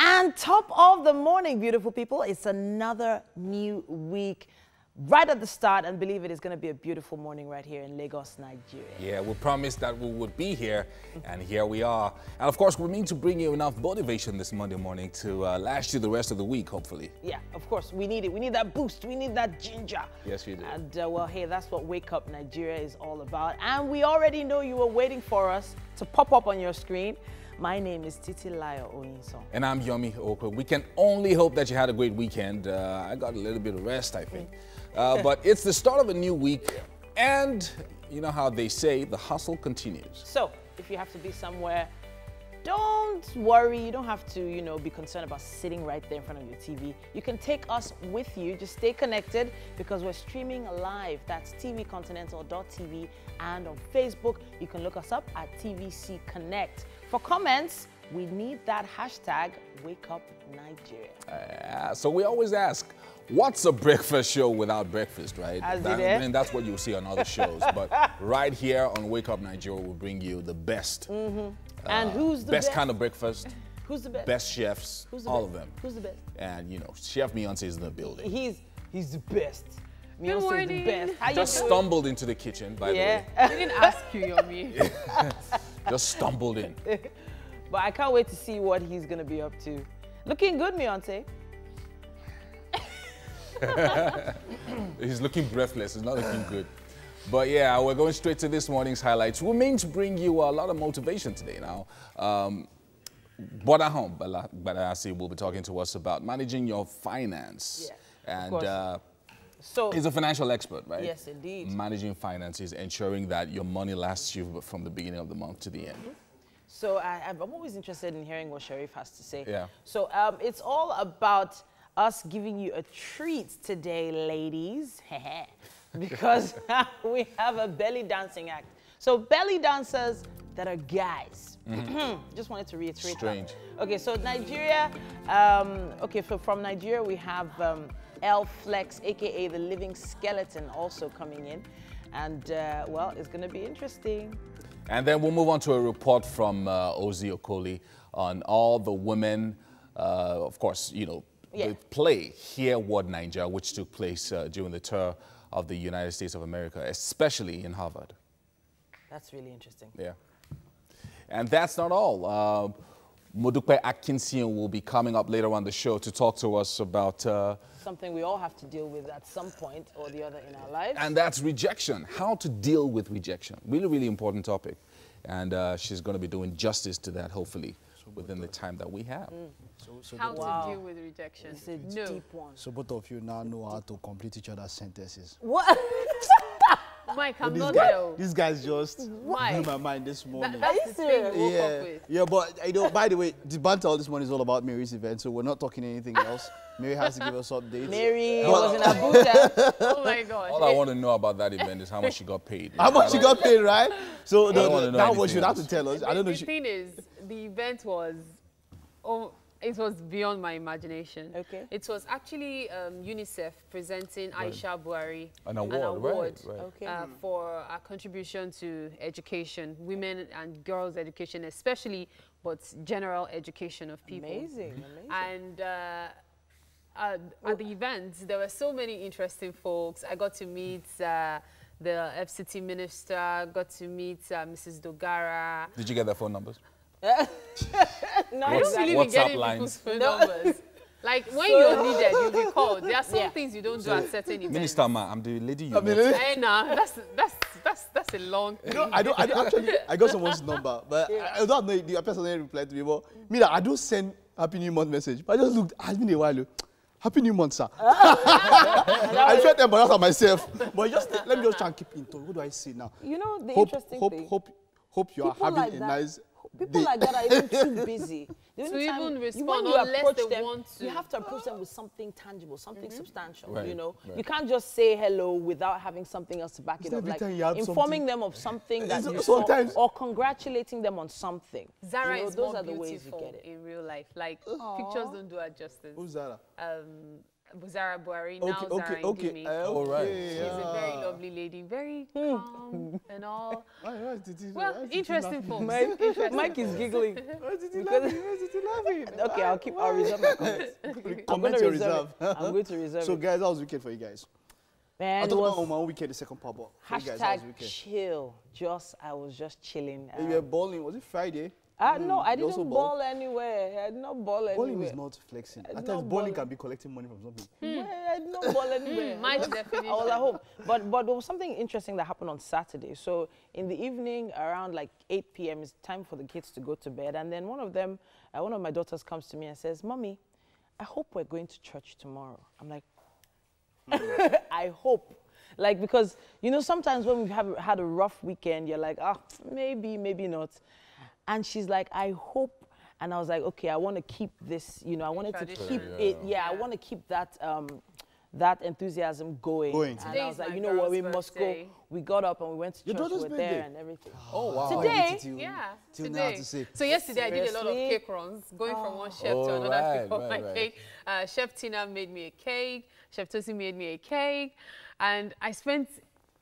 And top of the morning, beautiful people. It's another new week right at the start, and believe it is going to be a beautiful morning right here in Lagos, Nigeria. Yeah, we promised that we would be here, and here we are. And of course, we mean to bring you enough motivation this Monday morning to last you the rest of the week, hopefully. Yeah, of course, we need it. We need that boost. We need that ginger. Yes, we do. And well, hey, that's what Wake Up Nigeria is all about. And we already know you were waiting for us to pop up on your screen. My name is Titilayo Oyinson. And I'm Yomi Okwe. We can only hope that you had a great weekend. I got a little bit of rest, I think. But it's the start of a new week, and you know how they say, the hustle continues. So, if you have to be somewhere, don't worry. You don't have to, be concerned about sitting right there in front of your TV. You can take us with you. Just stay connected because we're streaming live. That's tvcontinental.tv, and on Facebook, you can look us up at TVC Connect. For comments, we need that hashtag #WakeUpNigeria. So we always ask, what's a breakfast show without breakfast, right? And that's what you'll see on other shows. But right here on Wake Up Nigeria, we'll bring you the best. And who's the best? Kind of breakfast. Who's the best? Best chefs, Who's the all best? of them. Who's the best? And, Chef Beyonce is in the building. He's the best. Good Beyonce is the morning. best. How Just you doing? stumbled into the kitchen, by the way. I didn't ask you, Yomi. Just stumbled in. But I can't wait to see what he's going to be up to. Looking good, Beyonce. He's looking breathless. He's not looking good. But yeah, we're going straight to this morning's highlights. We mean to bring you a lot of motivation today now. Bodahom Badayasi will be talking to us about managing your finance. Yeah, and so he's a financial expert, right? Yes, indeed. Managing finances, ensuring that your money lasts you from the beginning of the month to the end. So I'm always interested in hearing what Sharif has to say. Yeah. So it's all about us giving you a treat today, ladies, because we have a belly dancing act. So belly dancers that are guys. Just wanted to reiterate Strange. that. Okay, so Nigeria, from Nigeria we have L Flex, aka the living skeleton, also coming in. And well, it's gonna be interesting. And then we'll move on to a report from Ozzy Okoli on all the women, of course, the play Hear What Nigeria, which took place during the tour of the United States of America, especially in Harvard. That's really interesting. Yeah. And that's not all. Modupe Akinsian will be coming up later on the show to talk to us about something we all have to deal with at some point or the other in our lives. And that's rejection. How to deal with rejection. Really, really important topic. And she's going to be doing justice to that, hopefully, within the time that we have. How to deal with rejection. It's a deep one. So both of you now know how to complete each other's sentences. What? Mike, I'm not there. This guy's just blew Mike, my mind this morning. That's the thing you woke up with. Yeah, but by the way, the banter all this morning is all about Mary's event, so we're not talking anything else. Mary has to give us updates. Mary was in Abuja. Oh my gosh. All I want to know about that event is how much she got paid. How much she got paid, right? So that was you have else. to tell us. I don't know. The thing is, the event was, it was beyond my imagination. Okay. It was actually UNICEF presenting Aisha Buhari An award, right. Okay. for our contribution to education, women and girls' education especially, but general education of people. Amazing, amazing. And at the event, there were so many interesting folks. I got to meet the FCT minister, got to meet Mrs. Dogara. Did you get their phone numbers? I don't believe in WhatsApp getting lines. people's phone numbers. Like when you're needed, you'll be called. There are some things you don't do at certain events. Minister Ma, I'm the lady you met. Hey, nah, that's a long thing. I don't actually. I got someone's number, but I don't know the person didn't reply to me. But me, I don't send Happy New Month message. But I just looked. It's been a while. Happy New Month, sir. I felt embarrassed at myself. But let me just try and keep in touch. What do I say now? You know the interesting thing. Hope you are People having like a that- nice People day. like that are even too busy. The To only time even when respond you unless approach they them, want to. you have to approach them with something tangible, something substantial. Right, You can't just say hello without having something else to back it up. Every Like time you have informing something- them of something that you Sometimes- saw, or congratulating them on something. Zara is those more are the ways you beautiful get it. in real life. Like pictures don't do her justice. Who's Zara? Zara Buhari, now Zara Ndimi. All right. She's a very lovely lady, very calm and all. Well, interesting folks. Mike is giggling. Why did you laughing? Okay, I'll reserve my comments. I'm going to reserve. I'm going to reserve. So, guys, how was the weekend for you guys? Man, I'll talk about on my own weekend, the second part, but for you guys, how was the weekend? Chill. I was just chilling. You were bowling. Was it Friday? No, I didn't ball anywhere. I did not ball anywhere. Bowling is not flexing. At times, bowling can be collecting money from something. I did not ball anywhere. Mine's definition. I was at home. But there was something interesting that happened on Saturday. So in the evening, around like 8 p.m., it's time for the kids to go to bed. And then one of my daughters comes to me and says, "Mommy, I hope we're going to church tomorrow." I'm like, I hope. Like, because, you know, sometimes when we've had a rough weekend, you're like, maybe not. And she's like, I hope. And I was like, okay, I want to keep this, you know, I wanted to keep it. Yeah, I want to keep that that enthusiasm going. And I was like, you know what, we must go. We got up and we went to church. We were there and everything. Oh, wow. Today? Till now to say. So yesterday I did a lot of cake runs, going from one chef to another before my cake. Chef Tina made me a cake. Chef Tosi made me a cake. And I spent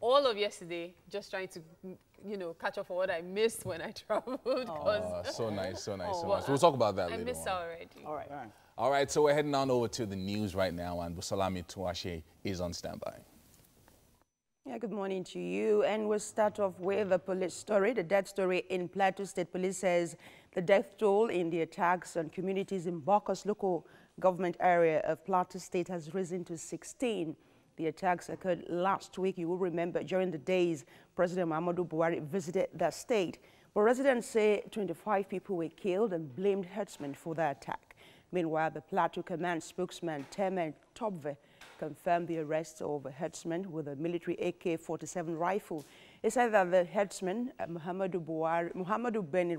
all of yesterday just trying to, you know, catch up for what I missed when I traveled. So nice, so nice, so nice. We'll talk about that later on. I miss her already. All right. All right, so we're heading on over to the news right now, and Busalami Tuashe is on standby. Yeah, good morning to you. And we'll start off with the police story. The death story in Plateau State Police says the death toll in the attacks on communities in Bokos local government area of Plateau State has risen to 16. The attacks occurred last week. You will remember during the days President Muhammadu Buhari visited that state. But residents say 25 people were killed and blamed herdsmen for the attack. Meanwhile, the Plateau Command spokesman Temen Tobve confirmed the arrest of a herdsman with a military AK-47 rifle. He said that the herdsman, Muhammadu Beni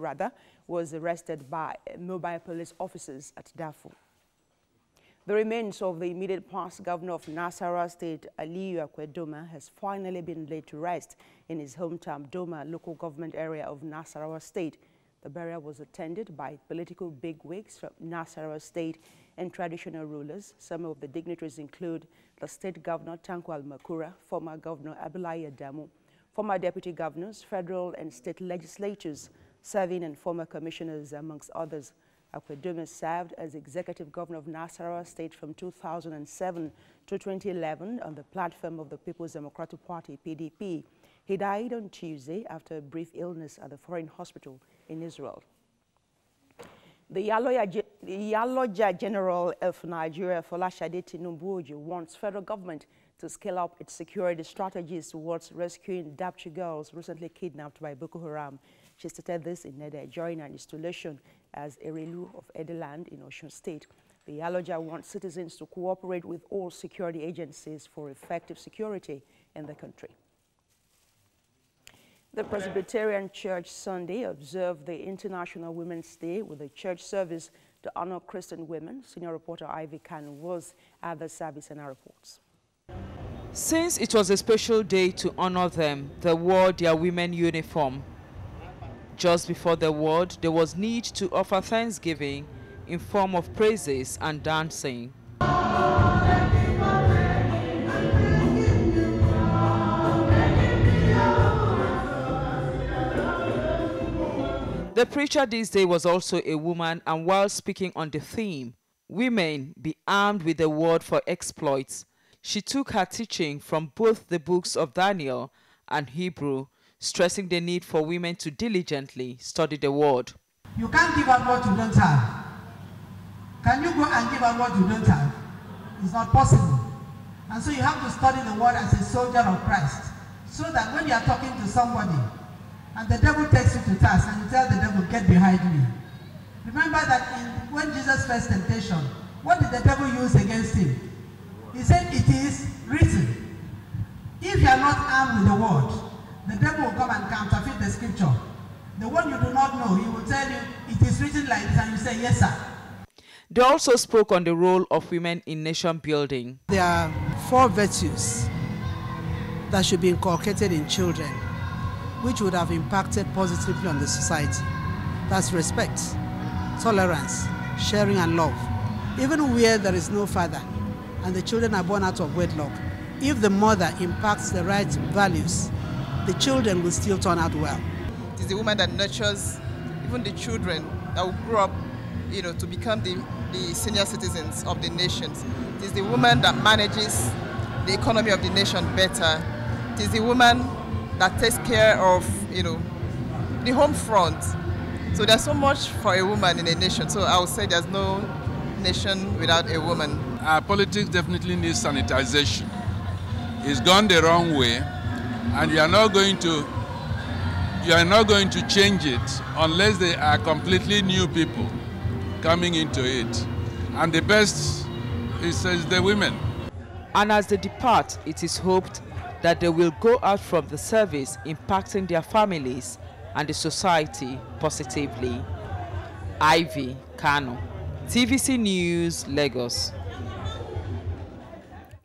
was arrested by mobile police officers at Darfur. The remains of the immediate past governor of Nasarawa State, Aliyu Akwedoma, has finally been laid to rest in his hometown Doma local government area of Nasarawa State. The burial was attended by political bigwigs from Nasarawa State and traditional rulers. Some of the dignitaries include the state governor Tanko Almakura, former governor Abdullahi Adamu, former deputy governors, federal and state legislatures, serving and former commissioners, amongst others. Akwedoma served as executive governor of Nasarawa State from 2007 to 2011 on the platform of the People's Democratic Party, PDP. He died on Tuesday after a brief illness at the foreign hospital in Israel. The Yaloja General of Nigeria, Folashade Tinubu, wants federal government to scale up its security strategies towards rescuing Dapchi girls recently kidnapped by Boko Haram. She stated this in Nede during an installation as Erelu of Edeland in Osun State. The Yaloja wants citizens to cooperate with all security agencies for effective security in the country. The Presbyterian Church Sunday observed the International Women's Day with a church service to honor Christian women. Senior reporter Ivy Khan was at the service and our reports. Since it was a special day to honor them, they wore their women uniform. Just before the word, there was need to offer thanksgiving in form of praises and dancing. The preacher this day was also a woman, and while speaking on the theme, Women Be Armed with the Word for Exploits, she took her teaching from both the books of Daniel and Hebrew, stressing the need for women to diligently study the word. You can't give out what you don't have. Can you go and give out what you don't have? It's not possible. And so you have to study the word as a soldier of Christ, so that when you are talking to somebody and the devil takes you to task and you tell the devil, get behind me. Remember that when Jesus faced temptation, what did the devil use against him? He said, it is written. If you are not armed with the word, the devil will come and counterfeit the scripture. The one you do not know, he will tell you, it is written like this, and you say, yes, sir. They also spoke on the role of women in nation building. There are 4 virtues that should be inculcated in children, which would have impacted positively on the society. That's respect, tolerance, sharing, and love. Even where there is no father, and the children are born out of wedlock, if the mother impacts the right values, the children will still turn out well. It is the woman that nurtures even the children that will grow up, to become the senior citizens of the nations. It is the woman that manages the economy of the nation better. It is the woman that takes care of, the home front. So there's so much for a woman in a nation. So I would say there's no nation without a woman. Our politics definitely needs sanitization. It's gone the wrong way, and you are not going to change it unless they are completely new people coming into it. And the best is the women. And as they depart, it is hoped that they will go out from the service impacting their families and the society positively. Ivy Kano, TVC News, Lagos.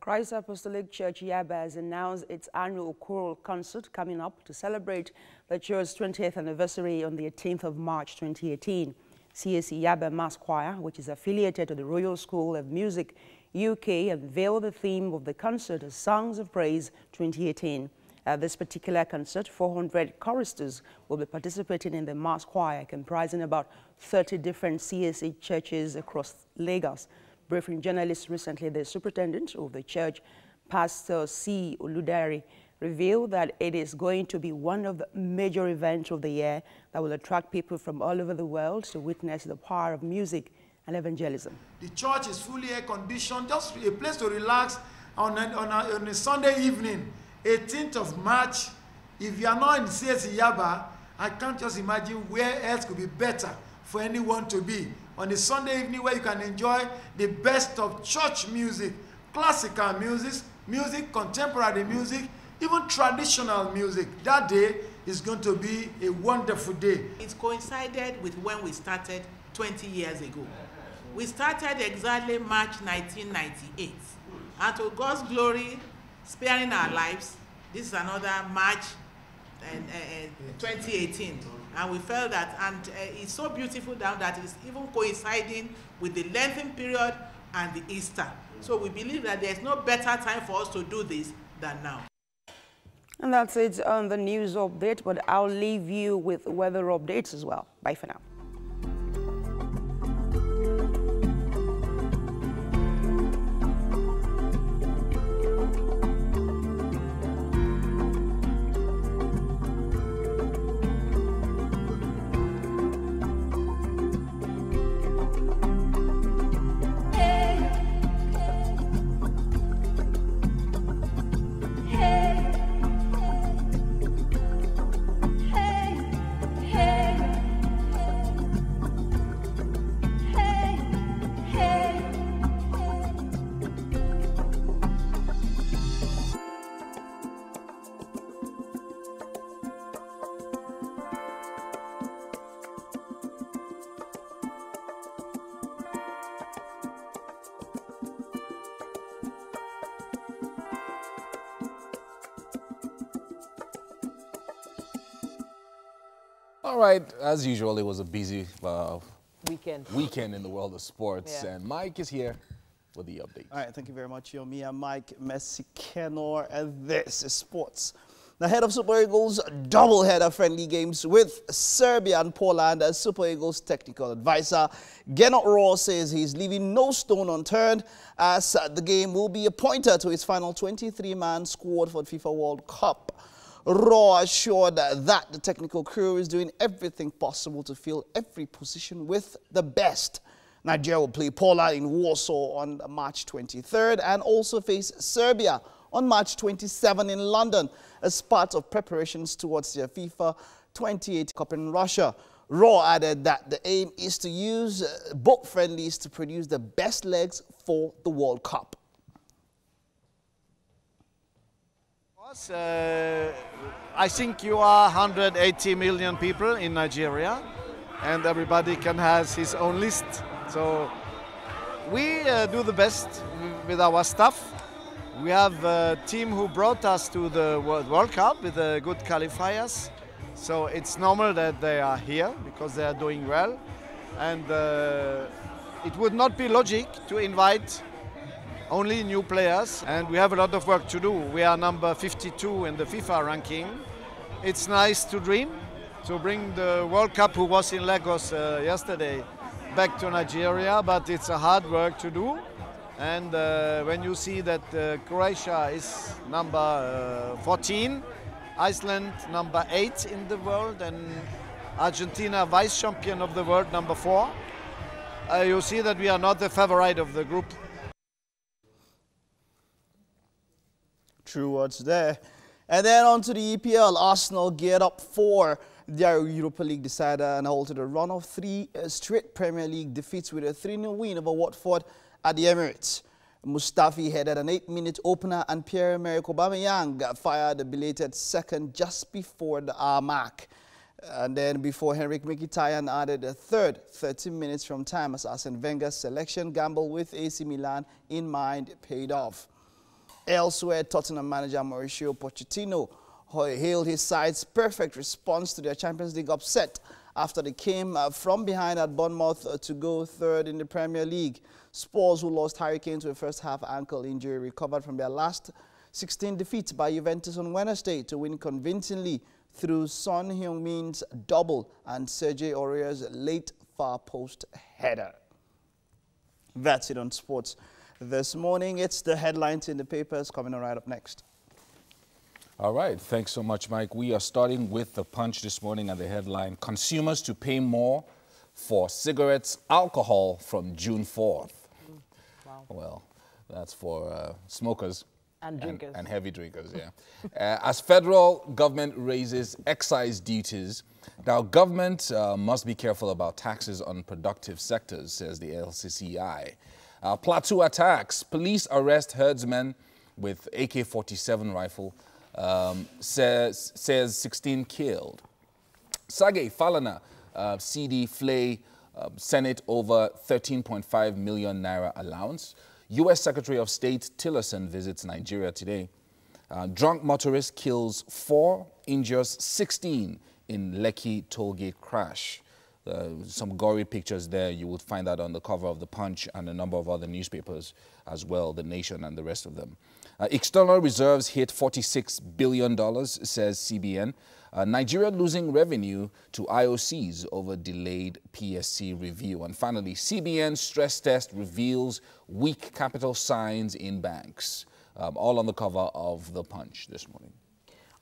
Christ Apostolic Church Yaba has announced its annual choral concert coming up to celebrate the church's 20th anniversary on the 18th of March 2018. CAC Yaba Mass Choir, which is affiliated to the Royal School of Music UK, unveiled the theme of the concert as Songs of Praise 2018. At this particular concert, 400 choristers will be participating in the Mass Choir, comprising about 30 different CAC churches across Lagos. Briefing journalists recently, the superintendent of the church, Pastor C. Oludari, revealed that it is going to be one of the major events of the year that will attract people from all over the world to witness the power of music and evangelism. The church is fully air-conditioned, just a place to relax on a Sunday evening, 18th of March. If you are not in CAC Yaba, I can't just imagine where else could be better for anyone to be. On a Sunday evening where you can enjoy the best of church music, classical music, contemporary music, even traditional music. That day is going to be a wonderful day. It coincided with when we started 20 years ago. We started exactly March 1998. And to God's glory, sparing our lives, this is another March 2018. And we felt that, and it's so beautiful now that it's even coinciding with the Lenten period and the Easter. So we believe that there's no better time for us to do this than now. And that's it on the news update, but I'll leave you with weather updates as well. Bye for now. All right, as usual, it was a busy weekend in the world of sports, and Mike is here with the update. All right, thank you very much, Yomi and Mike Messikenor, and this is sports. The head of Super Eagles double-header friendly games with Serbia and Poland as Super Eagles technical advisor. Gernot Rohr says he's leaving no stone unturned as the game will be a pointer to his final 23-man squad for the FIFA World Cup. Rohr assured that the technical crew is doing everything possible to fill every position with the best. Nigeria will play Poland in Warsaw on March 23rd and also face Serbia on March 27 in London as part of preparations towards the FIFA 28 Cup in Russia. Rohr added that the aim is to use both friendlies to produce the best legs for the World Cup. I think you are 180 million people in Nigeria, and everybody can have his own list. So we do the best with our staff. We have a team who brought us to the World Cup with good qualifiers. So it's normal that they are here because they are doing well. And it would not be logic to invite only new players, and we have a lot of work to do. We are number 52 in the FIFA ranking. It's nice to dream, to bring the World Cup, who was in Lagos yesterday, back to Nigeria, but it's a hard work to do. And when you see that Croatia is number 14, Iceland number 8 in the world, and Argentina vice champion of the world number 4, you see that we are not the favorite of the group. True words there. And then on to the EPL. Arsenal geared up for their Europa League decider and halted a run of 3 straight Premier League defeats with a 3-0 win over Watford at the Emirates. Mustafi headed an 8-minute opener and Pierre-Emerick Aubameyang fired a belated second just before the hour mark. And then before Henrik Mkhitaryan added a third 30 minutes from time as Arsene Wenger's selection gamble with AC Milan in mind paid off. Elsewhere, Tottenham manager Mauricio Pochettino hailed his side's perfect response to their Champions League upset after they came from behind at Bournemouth to go third in the Premier League. Spurs, who lost Harry Kane to a first-half ankle injury, recovered from their last 16 defeats by Juventus on Wednesday to win convincingly through Son Heung-min's double and Sergio Aurier's late far-post header. That's it on sports this morning. It's the headlines in the papers coming right up next. All right. Thanks so much, Mike. We are starting with the Punch this morning at the headline, consumers to pay more for cigarettes, alcohol from June 4th. Wow. Well, that's for smokers. And drinkers. And heavy drinkers, yeah. As federal government raises excise duties, now government must be careful about taxes on productive sectors, says the LCCI. Plateau attacks. Police arrest herdsmen with AK-47 rifle, says 16 killed. Sage Falana, CD Flay, Senate over 13.5 million naira allowance. U.S. Secretary of State Tillerson visits Nigeria today. Drunk motorist kills 4, injures 16 in Lekki tollgate crash. Some gory pictures there. You would find that on the cover of The Punch and a number of other newspapers as well, The Nation and the rest of them. External reserves hit $46 billion, says CBN. Nigeria losing revenue to IOCs over delayed PSC review. And finally, CBN stress test reveals weak capital signs in banks. All on the cover of The Punch this morning.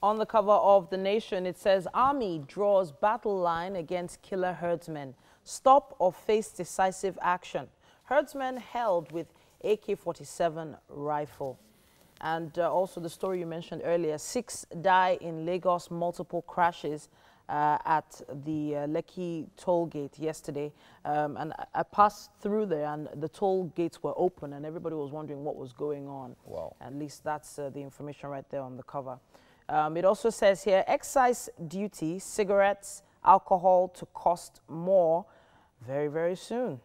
On the cover of The Nation, it says, Army draws battle line against killer herdsmen. Stop or face decisive action. Herdsmen held with AK-47 rifle. And also the story you mentioned earlier, 6 die in Lagos, multiple crashes at the Lekki toll gate yesterday. And I passed through there and the toll gates were open and everybody was wondering what was going on. Wow. At least that's the information right there on the cover. It also says here, excise duty, cigarettes, alcohol to cost more very, very soon.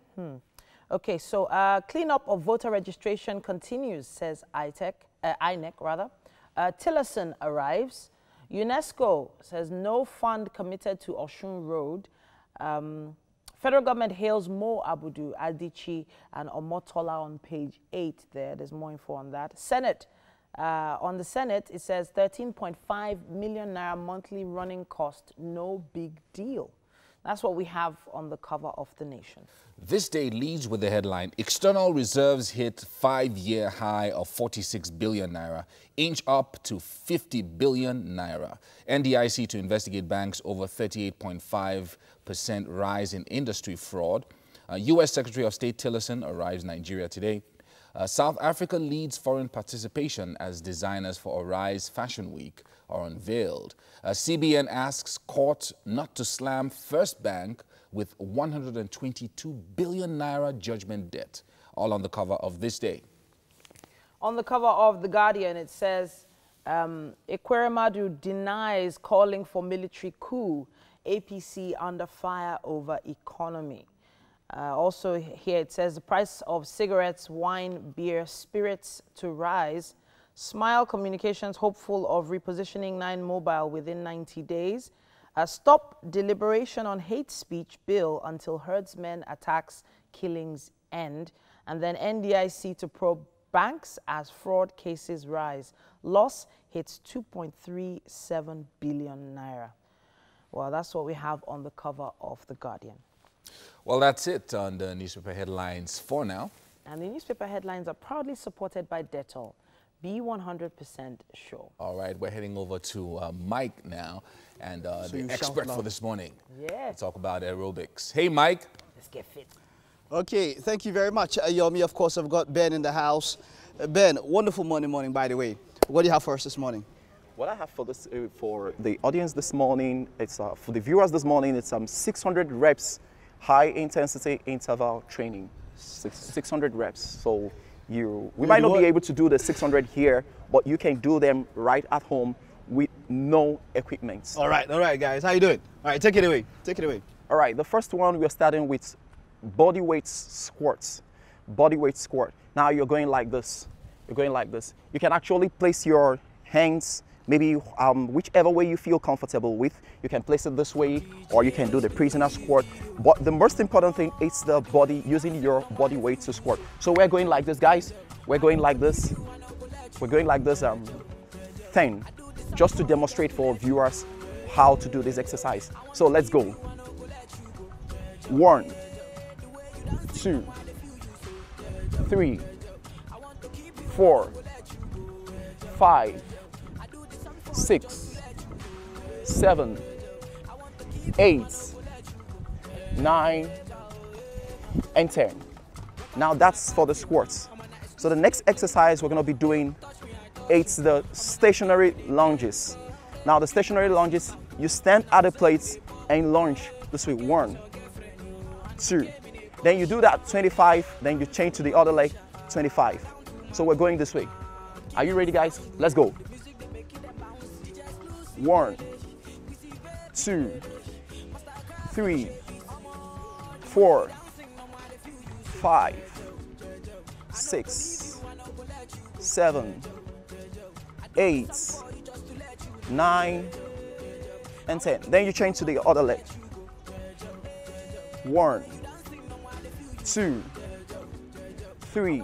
Okay, so cleanup of voter registration continues, says INEC rather. Tillerson arrives. UNESCO says no fund committed to Osun Road. Federal government hails Mo Abudu, Adichie, and Omotola on page 8 there. There's more info on that. Senate. On the Senate, it says 13.5 million naira monthly running cost. No big deal. That's what we have on the cover of The Nation. This day leads with the headline, external reserves hit 5-year high of 46 billion naira, inch up to 50 billion naira. NDIC to investigate banks over 38.5% rise in industry fraud. U.S. Secretary of State Tillerson arrives Nigeria today. South Africa leads foreign participation as designers for Arise Fashion Week are unveiled. CBN asks court not to slam First Bank with 122 billion naira judgment debt. All on the cover of this day. On the cover of The Guardian, it says, Ekweremadu denies calling for military coup. APC under fire over economy. Also here it says the price of cigarettes, wine, beer, spirits to rise. Smile Communications hopeful of repositioning 9 Mobile within 90 days. Stop deliberation on hate speech bill until herdsmen attacks killings end. And then NDIC to probe banks as fraud cases rise. Loss hits 2.37 billion naira. Well, that's what we have on the cover of The Guardian. Well, that's it on the newspaper headlines for now. And the newspaper headlines are proudly supported by Dettol. Be 100% sure. All right, we're heading over to Mike now, and the expert for this morning. Yeah. To talk about aerobics. Hey, Mike. Let's get fit. Okay, thank you very much, Yomi. Of course, I've got Ben in the house. Ben, wonderful morning, by the way. What do you have for us this morning? What I have for this for the audience this morning, it's for the viewers this morning, it's 600 reps, high intensity interval training. 600 reps. So we might not be able to do the 600 here, but you can do them right at home with no equipment. All right, guys. How you doing? All right, take it away. Take it away. All right, the first one, we're starting with body weight squats. Body weight squat. Now you're going like this. You're going like this. You can actually place your hands maybe whichever way you feel comfortable with. You can place it this way, or you can do the prisoner squat. But the most important thing is the body, using your body weight to squat. So we're going like this, guys. We're going like this. We're going like this 10, just to demonstrate for viewers how to do this exercise. So let's go. 1, 2, 3, 4, 5, 6, 7, 8, 9, and 10. Now that's for the squats. So the next exercise we're going to be doing, it's the stationary lunges. Now the stationary lunges, you stand at the plates and lunge this way. 1, 2. Then you do that 25, then you change to the other leg, 25. So we're going this way. Are you ready, guys? Let's go. 1, 2, 3, 4, 5, 6, 7, 8, 9, and 10. Then you change to the other leg. 1, 2, 3,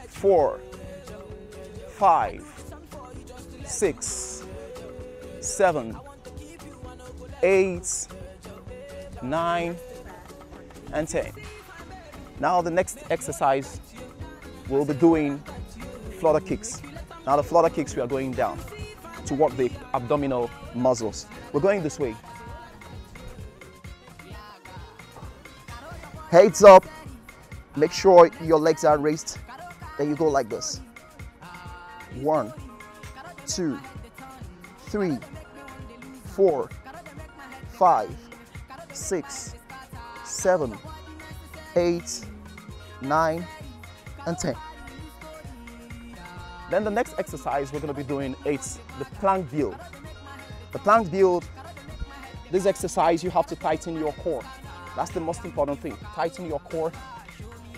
4, 5, 6, 7, 8, 9, and 10. Now the next exercise, we'll be doing flutter kicks. Now the flutter kicks, we are going down to work the abdominal muscles. We're going this way. Heads up, make sure your legs are raised. Then you go like this. 1, 2, 3, 4, 5, 6, 7, 8, 9, and 10. Then the next exercise we're going to be doing is the plank build. The plank build, this exercise you have to tighten your core. That's the most important thing. Tighten your core,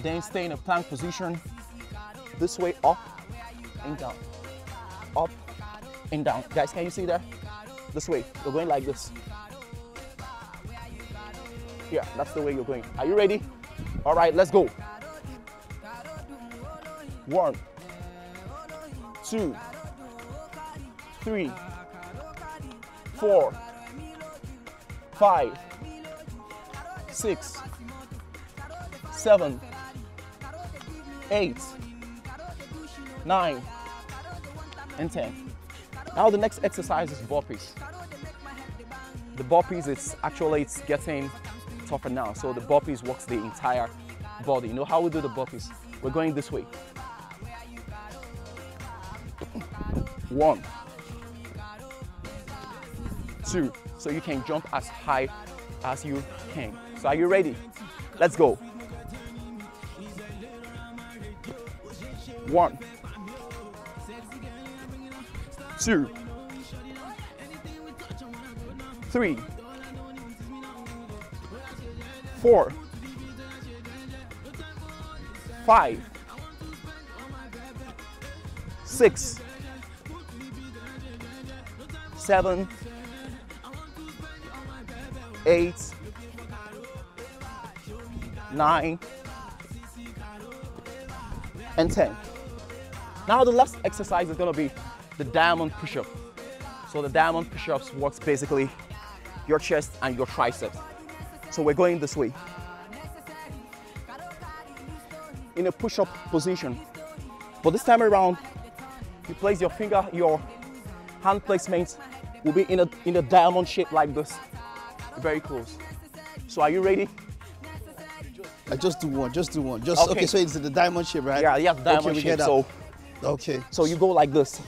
then stay in a plank position. This way, up and down, up and down. Guys, can you see there? This way, you're going like this. Yeah, that's the way you're going. Are you ready? All right, let's go. 1, 2, 3, 4, 5, 6, 7, 8, 9, and 10. Now the next exercise is burpees. The burpees, it's getting tougher now. So the burpees works the entire body. You know how we do the burpees? We're going this way. 1, 2. So you can jump as high as you can. So are you ready? Let's go. 1, 2, 3, 4, 5, 6, 7, 8, 9, and 10. Now the last exercise is gonna be the diamond push-up. So the diamond push-ups works basically your chest and your triceps. So we're going this way. In a push-up position. But this time around, you place your finger, your hand placement will be in a diamond shape like this. Very close. So are you ready? Just do one, just do one. Just okay, so it's the diamond shape, right? Yeah, diamond shape. So so you go like this.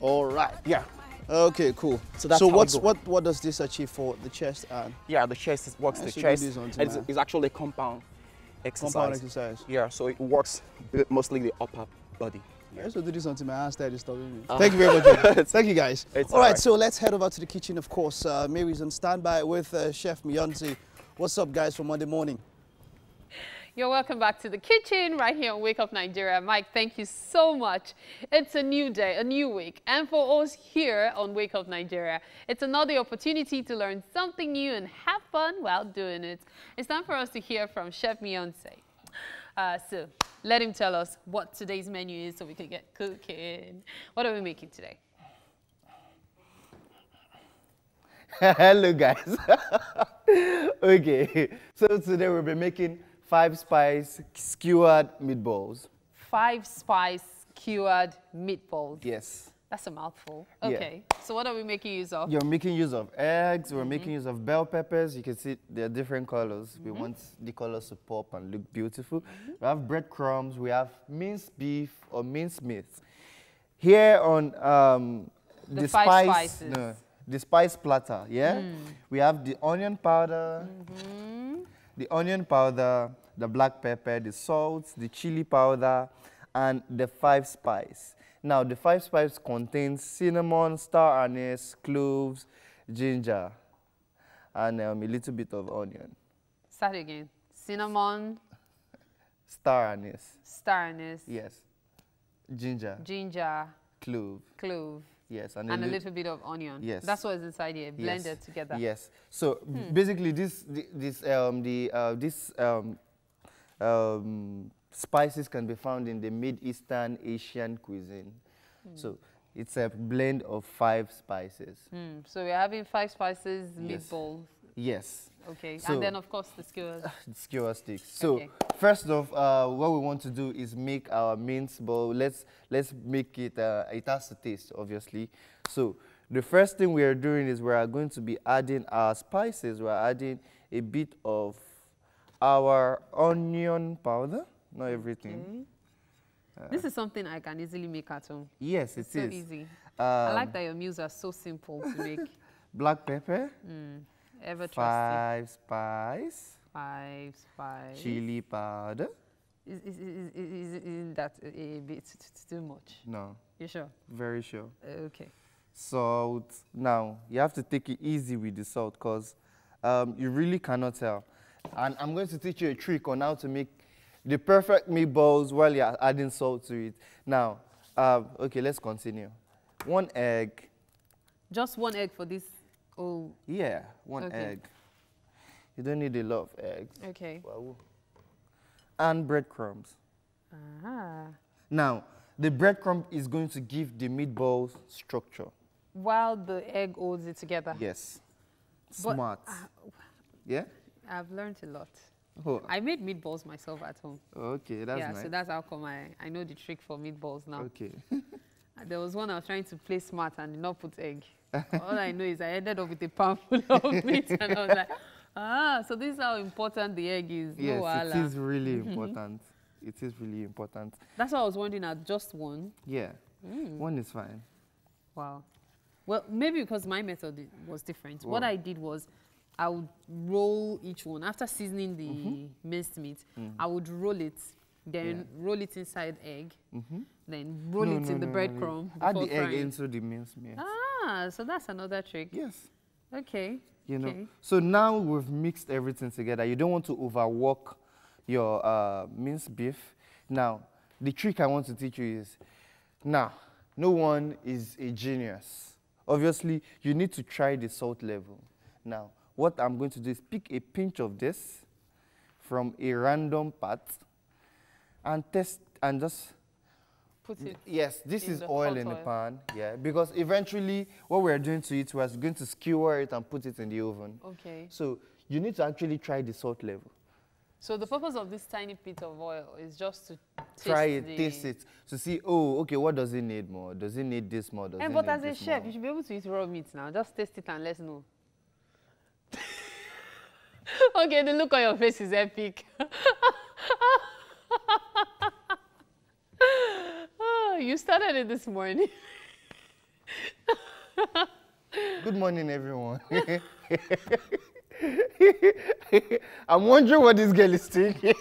All right. Yeah. Okay, cool. So that's what does this achieve for the chest and? Yeah, the chest works the chest. It's actually a compound exercise. Compound exercise. Yeah, so it works mostly the upper body. I also do this until my hand started stopping me. Thank you very much. Thank you, guys. All right, so let's head over to the kitchen, of course. Mary's on standby with Chef Miyonsi. What's up, guys, for Monday morning? You're welcome back to the kitchen right here on Wake Up Nigeria. Mike, thank you so much. It's a new day, a new week. And for us here on Wake Up Nigeria, it's another opportunity to learn something new and have fun while doing it. It's time for us to hear from Chef Miyonsi. So let him tell us what today's menu is so we can get cooking. What are we making today? Hello, guys. Okay, so today we'll be making 5-spice skewered meatballs. 5-spice skewered meatballs. Yes. That's a mouthful. Okay. Yeah. So what are we making use of? You're making use of eggs. We're making use of bell peppers. You can see they're different colors. We want the colors to pop and look beautiful. We have breadcrumbs. We have minced beef or minced meat. Here on the spice platter, yeah? We have the onion powder, the black pepper, the salt, the chili powder, and the 5-spice. Now, the 5-spice contains cinnamon, star anise, cloves, ginger, and a little bit of onion. Start again. Cinnamon. Star anise. Star anise. Yes. Ginger. Ginger. Clove. Clove. Yes, and a little bit of onion. Yes, that's what is inside here, blended together. Yes. So basically, spices can be found in the Mid-Eastern Asian cuisine. So it's a blend of 5 spices. So we're having 5 spices meatballs. Yes. Okay, so, and then of course the skewers. Skewer sticks. So first off, what we want to do is make our minced ball. Let's make it. It has to taste, obviously. So the first thing we are doing is we are going to be adding our spices. We are adding a bit of our onion powder. Not everything. This is something I can easily make at home. Yes, it's so easy. I like that your meals are so simple to make. Black pepper. Ever 5-spice. 5-spice. Chili powder. Isn't that a bit too much? No. You sure? Very sure. Okay. Salt. Now, you have to take it easy with the salt because you really cannot tell. And I'm going to teach you a trick on how to make the perfect meatballs while you're adding salt to it. Now, okay, let's continue. 1 egg. Just 1 egg for this? Oh. Yeah, 1 egg. You don't need a lot of eggs. Okay. And breadcrumbs. Now, the breadcrumb is going to give the meatballs structure. While the egg holds it together? Yes. Smart. Yeah? I've learned a lot. Oh. I made meatballs myself at home. Okay, that's nice. Yeah, so that's how come I know the trick for meatballs now. Okay. There was one I was trying to play smart and did not put egg. All I know is I ended up with a pan full of meat and I was like, so this is how important the egg is. Yes, it is really important. It is really important. That's what I was wondering at just 1. Yeah, 1 is fine. Wow. Well, maybe because my method was different. What I did was I would roll each one. After seasoning the minced meat, I would roll it, then roll it inside egg, then roll it in the breadcrumb. Add the egg into the minced meat. So that's another trick. Yes. Okay. You know, so now we've mixed everything together. You don't want to overwork your minced beef. Now, the trick I want to teach you is, now, no one is a genius. Obviously, you need to try the salt level. Now, what I'm going to do is pick a pinch of this from a random part, and test and just put it. Yes, this is oil in the pan. Yeah, because eventually what we're doing to it, we're going to skewer it and put it in the oven. Okay. So you need to actually try the salt level. So the purpose of this tiny bit of oil is just to taste it, to see, oh, okay, what does it need more? Does it need this more? Does it but need as a this chef, more? you should be able to eat raw meat now. Just taste it and let's know. Okay, the look on your face is epic. Oh, you started it this morning. Good morning, everyone. I'm wondering what this girl is thinking.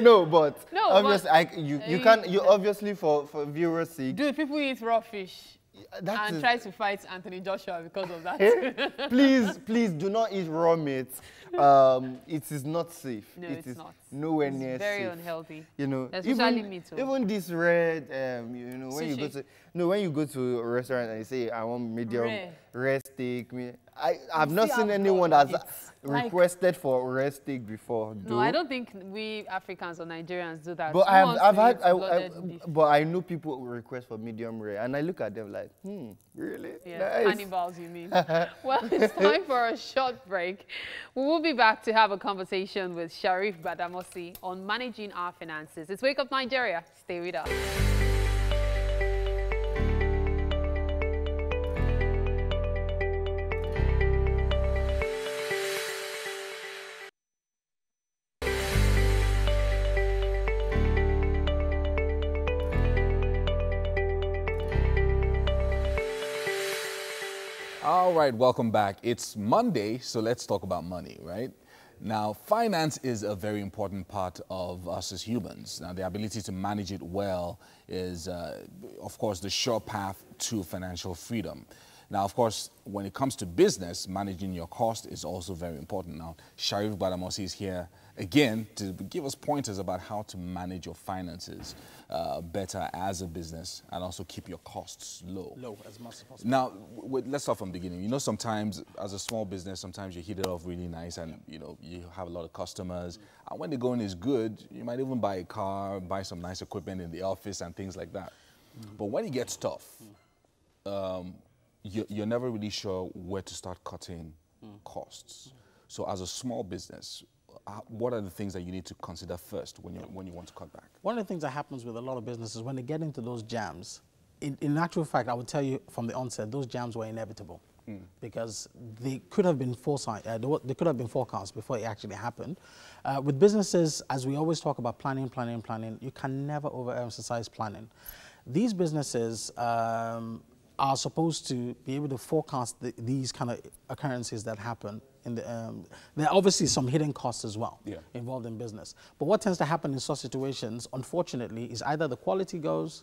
No, but obviously, you obviously for viewers' sake. Dude, people eat raw fish and try to fight Anthony Joshua because of that. Please do not eat raw meat. It is not safe. No, it's not. Nowhere near safe. Very unhealthy. You know, especially meat. Even this red, you know, when you go to a restaurant and you say, I want medium rare steak. I've not seen anyone that's requested for rare steak before. No, I don't think we Africans or Nigerians do that. But but I know people request for medium rare, and I look at them like, really? Yeah, nice. Cannibals, you mean? Well, it's time for a short break. We will be back to have a conversation with Sharif Gbadamosi on managing our finances. It's Wake Up Nigeria. Stay with us. All right, welcome back. It's Monday, so let's talk about money, right? Now, finance is a very important part of us as humans. Now, the ability to manage it well is, of course, the sure path to financial freedom. Now, of course, when it comes to business, managing your cost is also very important. Now, Sharif Gbadamosi is here again to give us pointers about how to manage your finances better as a business and also keep your costs low. Low as much as possible. Now, let's start from the beginning. You know, sometimes as a small business, sometimes you hit it off really nice and, you know, you have a lot of customers. And when the going is good, you might even buy a car, buy some nice equipment in the office and things like that. But when it gets tough, you're never really sure where to start cutting costs. So as a small business, what are the things that you need to consider first when you want to cut back? One of the things that happens with a lot of businesses, when they get into those jams, in actual fact, I would tell you from the onset, those jams were inevitable because they could have been foresight, they could have been forecast before it actually happened. With businesses, as we always talk about planning, you can never overemphasize planning. These businesses are supposed to be able to forecast these kind of occurrences that happen. There are obviously some hidden costs as well involved in business. But what tends to happen in such situations, unfortunately, is either the quality goes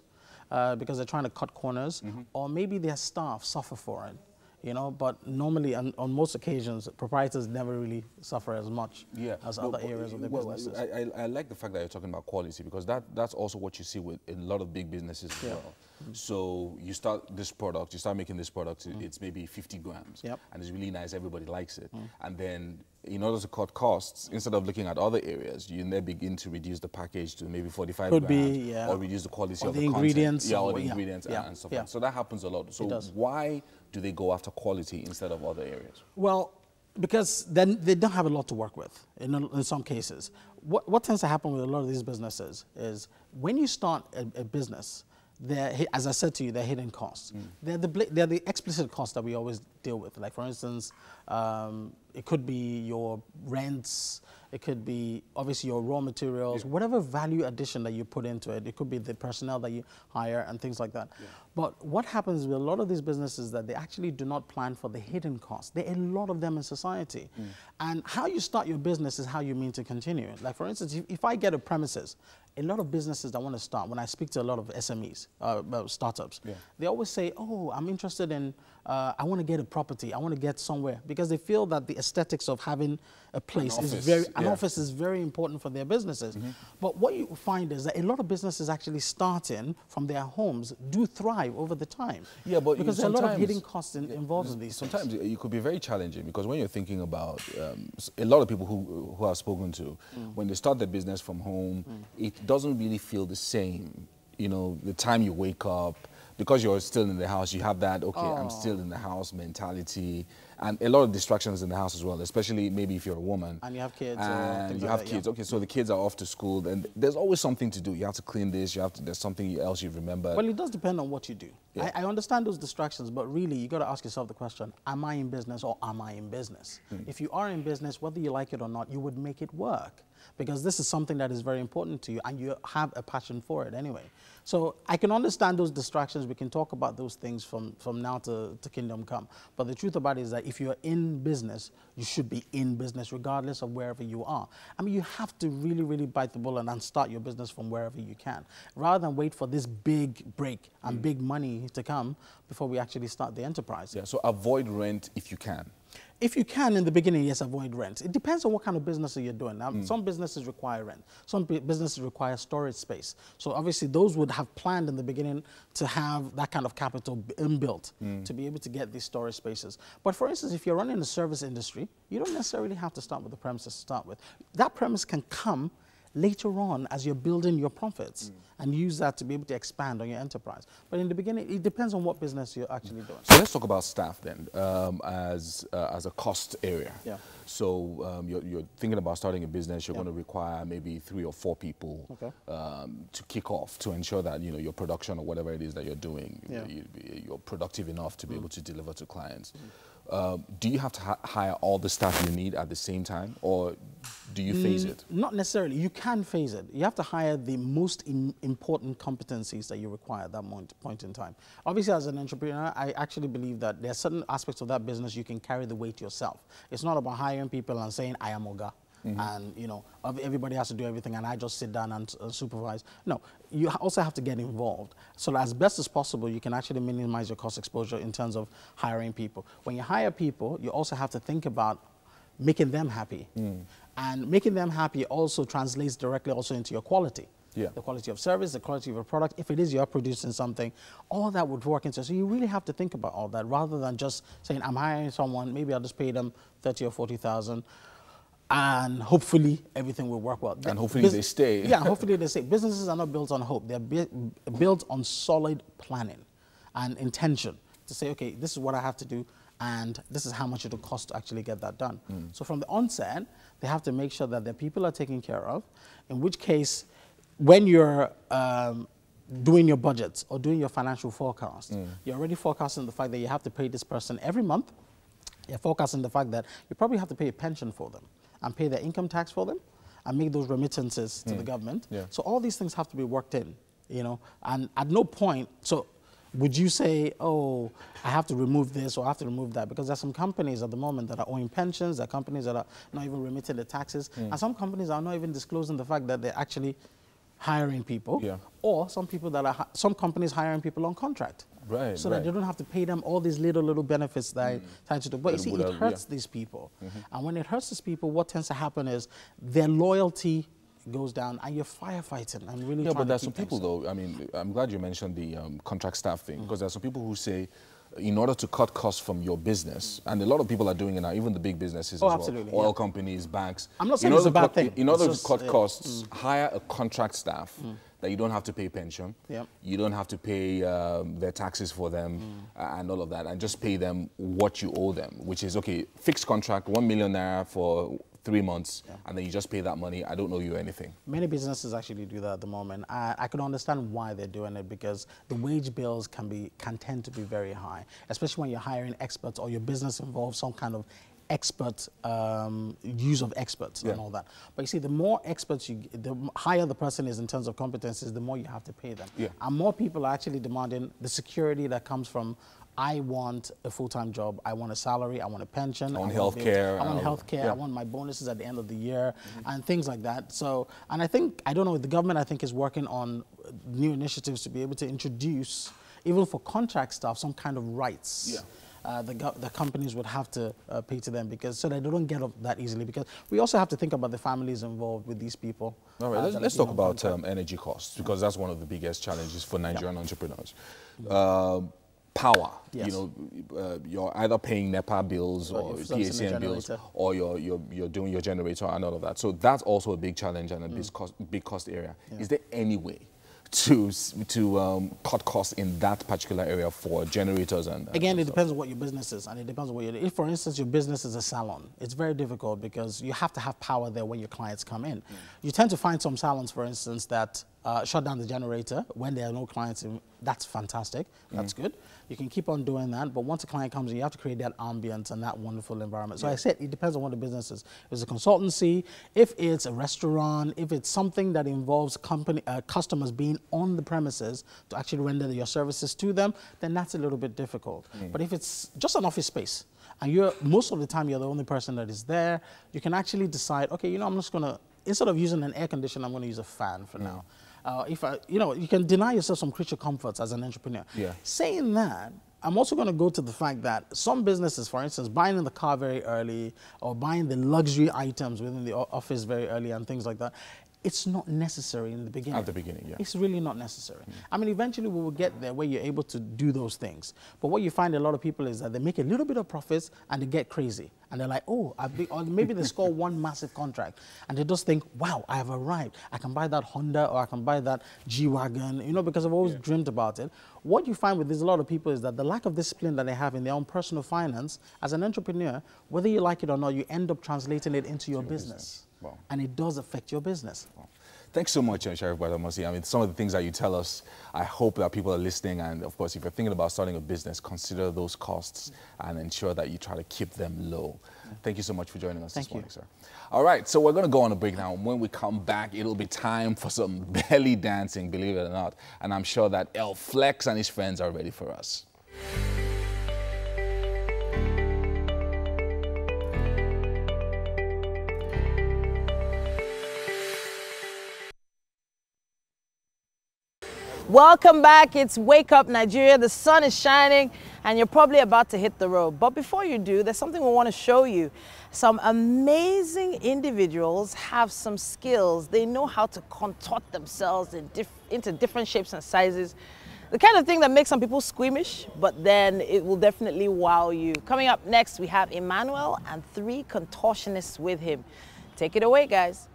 because they're trying to cut corners, or maybe their staff suffer for it. You know, but normally on most occasions, proprietors never really suffer as much as other areas of the businesses. I like the fact that you're talking about quality because that's also what you see with a lot of big businesses as well. So you start this product, you start making this product, it's maybe 50 grams, and it's really nice, everybody likes it. And then in order to cut costs, instead of looking at other areas, you then begin to reduce the package to maybe 45 grams, or reduce the quality of the ingredients, content, or the ingredients and stuff like that. So that happens a lot. So why do they go after quality instead of other areas? Well, because then they don't have a lot to work with in some cases. What tends to happen with a lot of these businesses is when you start a business, as I said to you, they're hidden costs. They're the explicit costs that we always deal with. Like, for instance, it could be your rents, it could be obviously your raw materials, whatever value addition that you put into it. It could be the personnel that you hire and things like that. But what happens with a lot of these businesses is that they actually do not plan for the hidden costs. There are a lot of them in society. And how you start your business is how you mean to continue. Like, for instance, if I get a premises, a lot of businesses that want to start, when I speak to a lot of SMEs, startups, they always say, oh, I'm interested in, I want to get property. I want to get somewhere because they feel that the aesthetics of having a place an office is very important for their businesses. But what you find is that a lot of businesses actually starting from their homes do thrive over the time. Yeah, but because there are a lot of hidden costs involved in these. Sometimes it could be very challenging because when you're thinking about a lot of people who I've spoken to, when they start their business from home, it doesn't really feel the same. You know, the time you wake up, because you're still in the house, you have that, okay, I'm still in the house mentality, and a lot of distractions in the house as well, especially maybe if you're a woman. And you have kids. And you have kids. Okay, so the kids are off to school, and there's always something to do. You have to clean this, there's something else you remember. Well, it does depend on what you do. Yeah. I understand those distractions, but really, you got to ask yourself the question, am I in business or am I in business? If you are in business, whether you like it or not, you would make it work. Because this is something that is very important to you and you have a passion for it anyway. So I can understand those distractions. We can talk about those things from now to kingdom come. But the truth about it is that if you're in business, you should be in business regardless of wherever you are. I mean, you have to really, really bite the bullet and start your business from wherever you can, rather than wait for this big break and big money to come before we actually start the enterprise. Yeah, so avoid rent if you can. If you can in the beginning, yes, avoid rent. It depends on what kind of business you're doing. Now, some businesses require rent. Some businesses require storage space. So obviously those would have planned in the beginning to have that kind of capital inbuilt to be able to get these storage spaces. But for instance, if you're running the service industry, you don't necessarily have to start with the premises to start with. That premise can come later on as you're building your profits and use that to be able to expand on your enterprise. But in the beginning, it depends on what business you're actually doing. So let's talk about staff then as a cost area. Yeah. So you're thinking about starting a business, you're going to require maybe 3 or 4 people to kick off to ensure that your production or whatever it is that you're doing, you're productive enough to be able to deliver to clients. Do you have to hire all the staff you need at the same time, or do you phase it? Not necessarily. You can phase it. You have to hire the most important competencies that you require at that point in time. Obviously, as an entrepreneur, I actually believe that there are certain aspects of that business you can carry the weight yourself. It's not about hiring people and saying, I am Oga. And everybody has to do everything and I just sit down and supervise. No, you also have to get involved. So as best as possible, you can actually minimize your cost exposure in terms of hiring people. When you hire people, you also have to think about making them happy. And making them happy also translates directly also into your quality. Yeah. The quality of service, the quality of a product. If it is you're producing something, all that would work into it. So you really have to think about all that rather than just saying, I'm hiring someone, maybe I'll just pay them 30 or 40,000. And hopefully everything will work well. And hopefully they stay. Yeah, hopefully they stay. Businesses are not built on hope. They're built on solid planning and intention to say, okay, this is what I have to do and this is how much it will cost to actually get that done. So from the onset, they have to make sure that their people are taken care of, in which case, when you're doing your budgets or doing your financial forecast, you're already forecasting the fact that you have to pay this person every month. You're forecasting the fact that you probably have to pay a pension for them and pay their income tax for them and make those remittances to the government. Yeah. So all these things have to be worked in, and at no point, so would you say, oh, I have to remove this or I have to remove that? Because there's some companies at the moment that are owing pensions, there are companies that are not even remitting the taxes, and some companies are not even disclosing the fact that they're actually hiring people, or some companies hiring people on contract. Right, so that they don't have to pay them all these little benefits that I try to do. But you see, it hurts these people. And when it hurts these people, what tends to happen is their loyalty goes down and you're firefighting and really trying but there's to some people though, I mean, I'm glad you mentioned the contract staff thing, because there's some people who say, in order to cut costs from your business, and a lot of people are doing it now, even the big businesses as well, oil companies, banks. I'm not saying it's a bad thing. In order to cut costs, hire a contract staff that you don't have to pay pension, you don't have to pay their taxes for them and all of that, and just pay them what you owe them, which is, okay, fixed contract, 1 million naira for 3 months, and then you just pay that money. I don't owe you anything. Many businesses actually do that at the moment. I can understand why they're doing it, because the wage bills can tend to be very high, especially when you're hiring experts or your business involves some kind of expert use of experts and all that. But you see, the more experts the higher the person is in terms of competencies, the more you have to pay them. And more people are actually demanding the security that comes from, I want a full-time job, I want a salary, I want a pension, I want healthcare. I want my bonuses at the end of the year and things like that. So, and I don't know, the government I think is working on new initiatives to be able to introduce, even for contract staff, some kind of rights. the companies would have to pay to them, because so that they don't get up that easily, because we also have to think about the families involved with these people. All right, let's talk about energy costs, because that's one of the biggest challenges for Nigerian entrepreneurs. Power, yes. You know, you're either paying NEPA bills or PACN bills, or you're doing your generator and all of that. So that's also a big challenge and a big cost area. Yeah. Is there any way to cut costs in that particular area for generators and again, it depends on what your business is, and it depends on what if, for instance, your business is a salon, it's very difficult because you have to have power there when your clients come in. You tend to find some salons, for instance, that shut down the generator when there are no clients in. That's fantastic. That's good. You can keep on doing that, but once a client comes in, you have to create that ambience and that wonderful environment. So I said it depends on what the business is. If it's a consultancy, if it's a restaurant, if it's something that involves customers being on the premises to actually render your services to them, then that's a little bit difficult. But if it's just an office space, and most of the time you're the only person that is there, you can actually decide, okay, you know, I'm just gonna, instead of using an air conditioner, I'm gonna use a fan for now. You can deny yourself some creature comforts as an entrepreneur. Yeah. Saying that, I'm also going to go to the fact that some businesses, for instance, buying in the car very early or buying the luxury items within the office very early and things like that, it's not necessary in the beginning. At the beginning, yeah. It's really not necessary. I mean, eventually we will get there where you're able to do those things. But what you find a lot of people is that they make a little bit of profits and they get crazy. And they're like, oh, or maybe they score one massive contract and they just think, wow, I have arrived. I can buy that Honda or I can buy that G-Wagon, you know, because I've always dreamed about it. What you find with a lot of people is that the lack of discipline that they have in their own personal finance, as an entrepreneur, whether you like it or not, you end up translating it into your business. Wow. And it does affect your business. Wow. Thanks so much, Sheriff Badamasi. I mean, some of the things that you tell us, I hope that people are listening. And of course, if you're thinking about starting a business, consider those costs and ensure that you try to keep them low. Thank you so much for joining us this morning, sir. All right, so we're going to go on a break now. When we come back, it'll be time for some belly dancing, believe it or not. And I'm sure that El Flex and his friends are ready for us. Welcome back. It's Wake Up Nigeria. The sun is shining and you're probably about to hit the road. But before you do, there's something we want to show you. Some amazing individuals have some skills. They know how to contort themselves into different shapes and sizes. The kind of thing that makes some people squeamish, but then it will definitely wow you. Coming up next, we have Emmanuel and 3 contortionists with him. Take it away, guys.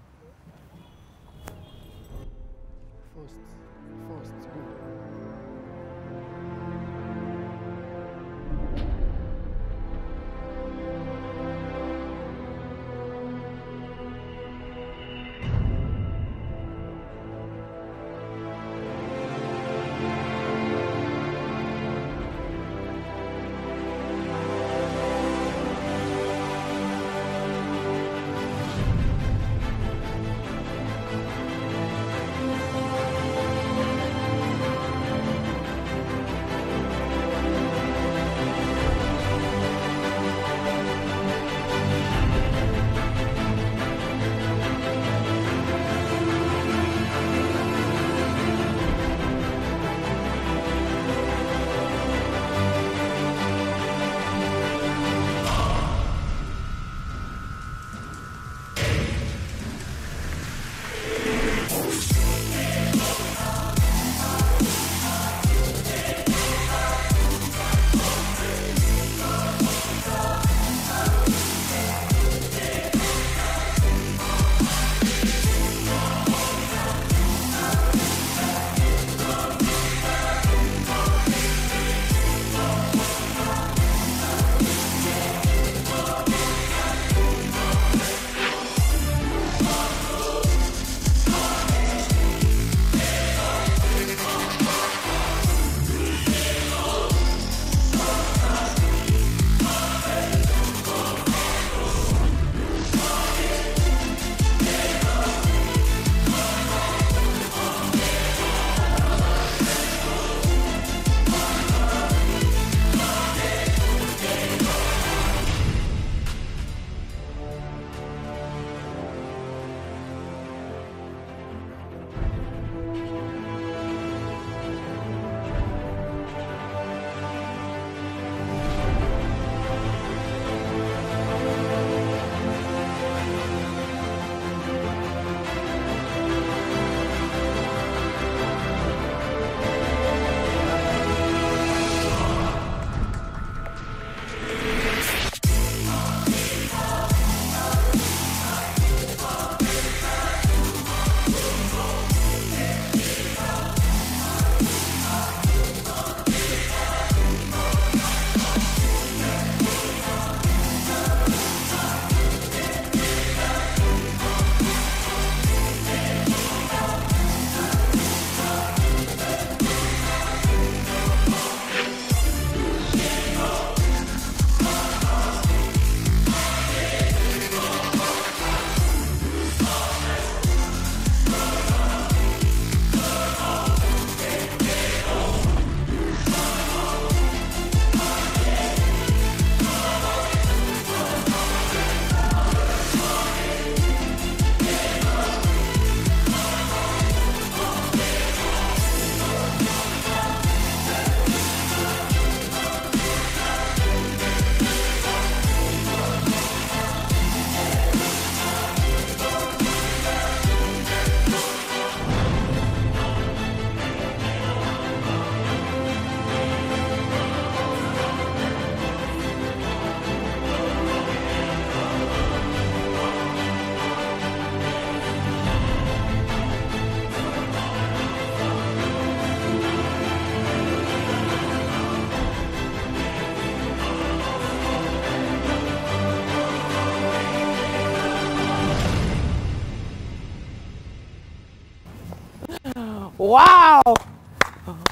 Wow.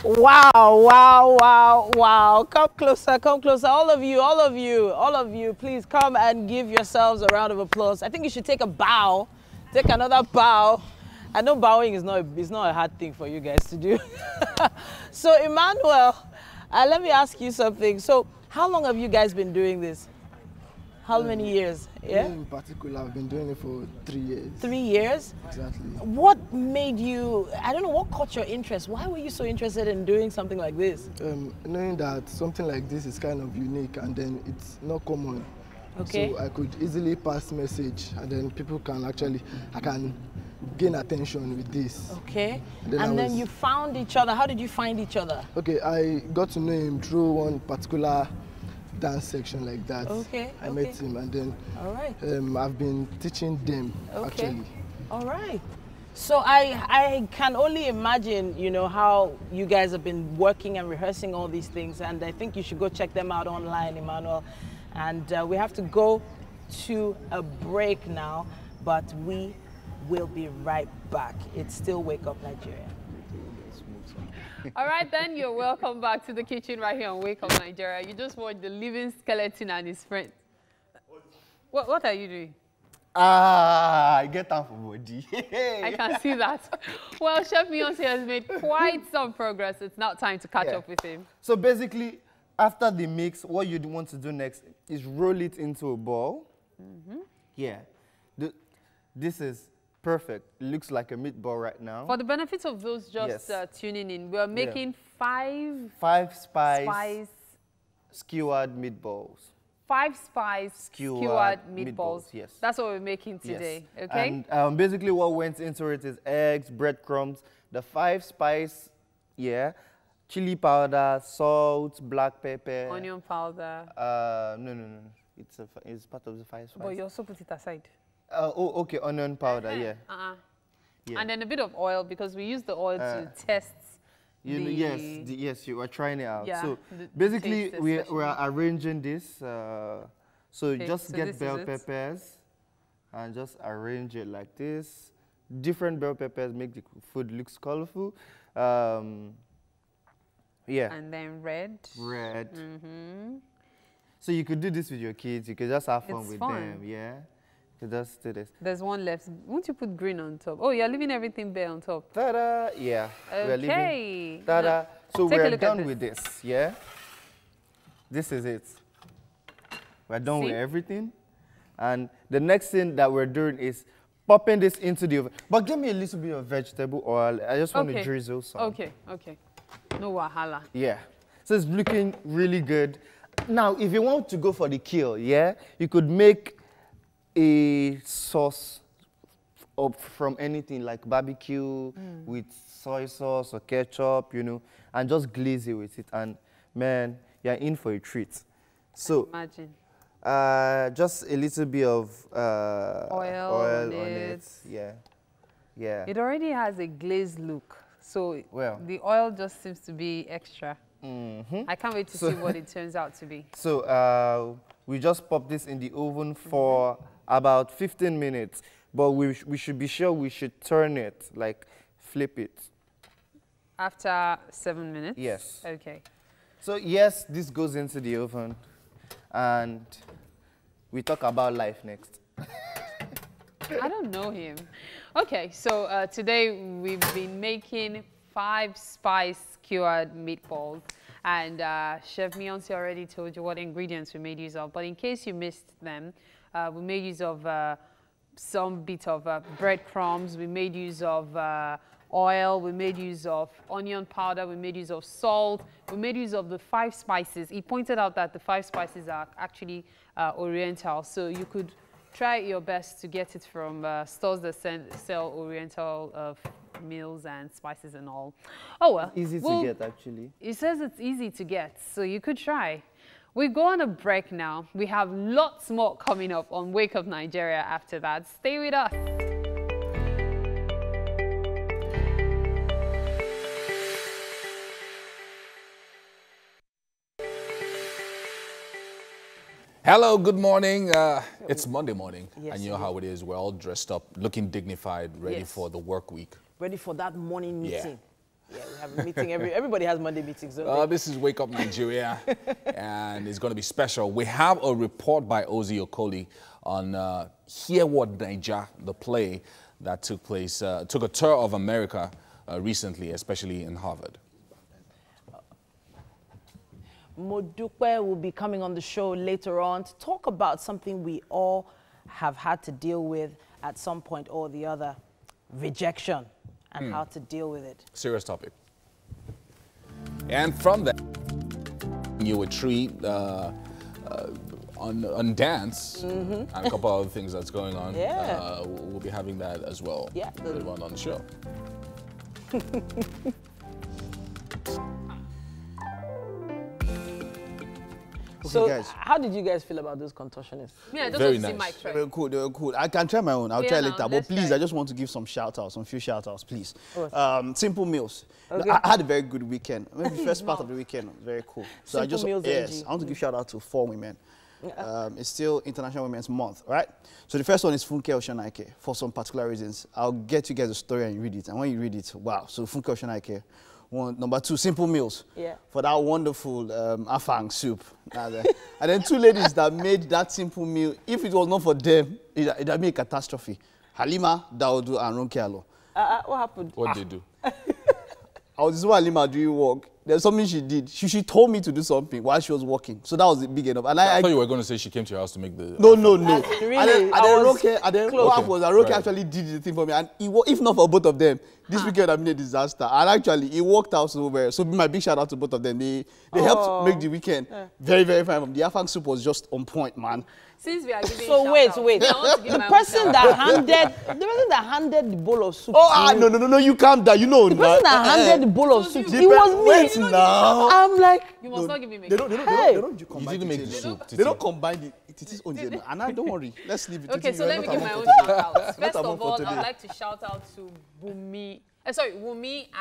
Wow, wow, wow, wow. Come closer, come closer. All of you, please come and give yourselves a round of applause. I think you should take a bow. Take another bow. I know bowing is not a hard thing for you guys to do. So, Emmanuel, let me ask you something. So, how long have you guys been doing this? How many years? Yeah? In particular, I've been doing it for 3 years. 3 years? Exactly. What made you, I don't know, what caught your interest? Why were you so interested in doing something like this? Knowing that something like this is kind of unique and then it's not common. Okay. So I could easily pass message and then people can actually, I can gain attention with this. Okay. And then you found each other. How did you find each other? Okay, I got to know him through one particular dance section like that. Okay. I met him and then I've been teaching them actually. All right. So I can only imagine, you know, how you guys have been working and rehearsing all these things, and I think you should go check them out online, Emmanuel. And we have to go to a break now, but we will be right back. It's still Wake Up Nigeria. All right, then, you're welcome back to the kitchen right here on Wake Up Nigeria. You just watched the living skeleton and his friend. What are you doing? I get time for body. I can see that. Well, Chef Beyonce has made quite some progress. It's now time to catch up with him. So basically, after the mix, what you want to do next is roll it into a ball. Yeah. This is perfect. It looks like a meatball right now. For the benefit of those just tuning in, we're making five spice skewered meatballs. 5 spice skewered meatballs. Yes. That's what we're making today, okay? And basically what went into it is eggs, breadcrumbs, the 5 spice, chili powder, salt, black pepper. Onion powder. No. It's part of the 5 spice. But you also put it aside. Okay, onion powder, yeah. And then a bit of oil, because we use the oil to test. Yes, you are trying it out. Yeah, so basically, we are arranging this. So just get bell peppers and just arrange it like this. Different bell peppers make the food looks colorful. And then red. So you could do this with your kids. You could just have fun with them. Yeah. You just do this. There's one left. Won't you put green on top? Oh, you're leaving everything bare on top. Ta-da! Yeah. Okay. Ta-da! So we're done with this. Yeah. This is it. We're done with everything. And the next thing that we're doing is popping this into the oven. But give me a little bit of vegetable oil. I just want to drizzle some. Okay. No wahala. Yeah. So it's looking really good. Now, if you want to go for the kill, you could make a sauce from anything like barbecue with soy sauce or ketchup, you know, and just glaze it with it. And man, you're in for a treat. So imagine. Just a little bit of oil on it. Yeah. It already has a glazed look. So the oil just seems to be extra. I can't wait to see what it turns out to be. So we just pop this in the oven for about 15 minutes. But we should be sure we should turn it, like flip it. After 7 minutes? Yes. Okay. So yes, this goes into the oven. And we talk about life next. I don't know him. Okay, so today we've been making 5 spice skewered meatballs. And Chef Beyonce already told you what ingredients we made use of. But in case you missed them, we made use of some bit of breadcrumbs. We made use of oil. We made use of onion powder. We made use of salt. We made use of the 5 spices. He pointed out that the 5 spices are actually oriental. So you could try your best to get it from stores that sell oriental meals and spices and all. Oh, well. Easy to get, actually. He says it's easy to get, so you could try. We go on a break now. We have lots more coming up on Wake Up Nigeria after that. Stay with us. Hello, good morning. It's Monday morning, and you know how it is. We're all dressed up, looking dignified, ready for the work week. Ready for that morning meeting. have a meeting everybody has Monday meetings. Don't this is Wake Up Nigeria, and it's going to be special. We have a report by Ozzy Okoli on Hear What Naija, the play that took a tour of America recently, especially in Harvard. Modupe will be coming on the show later on to talk about something we all have had to deal with at some point or the other, rejection, and how to deal with it. Serious topic. And from that, you a treat on dance and a couple other things that's going on. Yeah. We'll be having that as well. Yeah. Later on the show. So, guys. how did you guys feel about those contortionists? Yeah, I just Very want to see nice. Mike try. They were cool, they were cool. I can try my own, I'll try now, later. But let's please, try. I just want to give some shout-outs, some few shout-outs, please. Oh. Simple Meals. Okay. I had a very good weekend. Maybe the first part of the weekend was very cool. So Simple Meals yes, NG. I want to give shout-out to 4 women. It's still International Women's Month, right? So the first one is Funke Oshonaike, for some particular reasons. I'll get you guys a story and you read it. And when you read it, wow. So Funke Oshonaike. Number 2, Simple Meals. Yeah. For that wonderful afang soup. And then 2 ladies that made that simple meal. If it was not for them, it'd have been a catastrophe. Halima, Daudu, and Ronke Alo. What happened? What did they do? I was with Halima doing work. There's something she did. She told me to do something while she was working. So that was big enough. And I thought you were going to say she came to your house to make the... No. Really? And then what happened was that Roke actually did the thing for me. And if not for both of them, this weekend would have been a disaster. And actually, it worked out so well. So my big shout out to both of them. They helped make the weekend very, very fine. The afang soup was just on point, man. Since we are giving So wait. The person that handed the bowl of soup. No, you calm down. You know, the person that handed the bowl of soup. It was me. Wait now. I'm like, you must not give me They don't You didn't make the soup. They don't combine it. It is only. And I don't worry. Let's leave it. Okay, so let me give my own shout out. First of all, I'd like to shout out to Wumi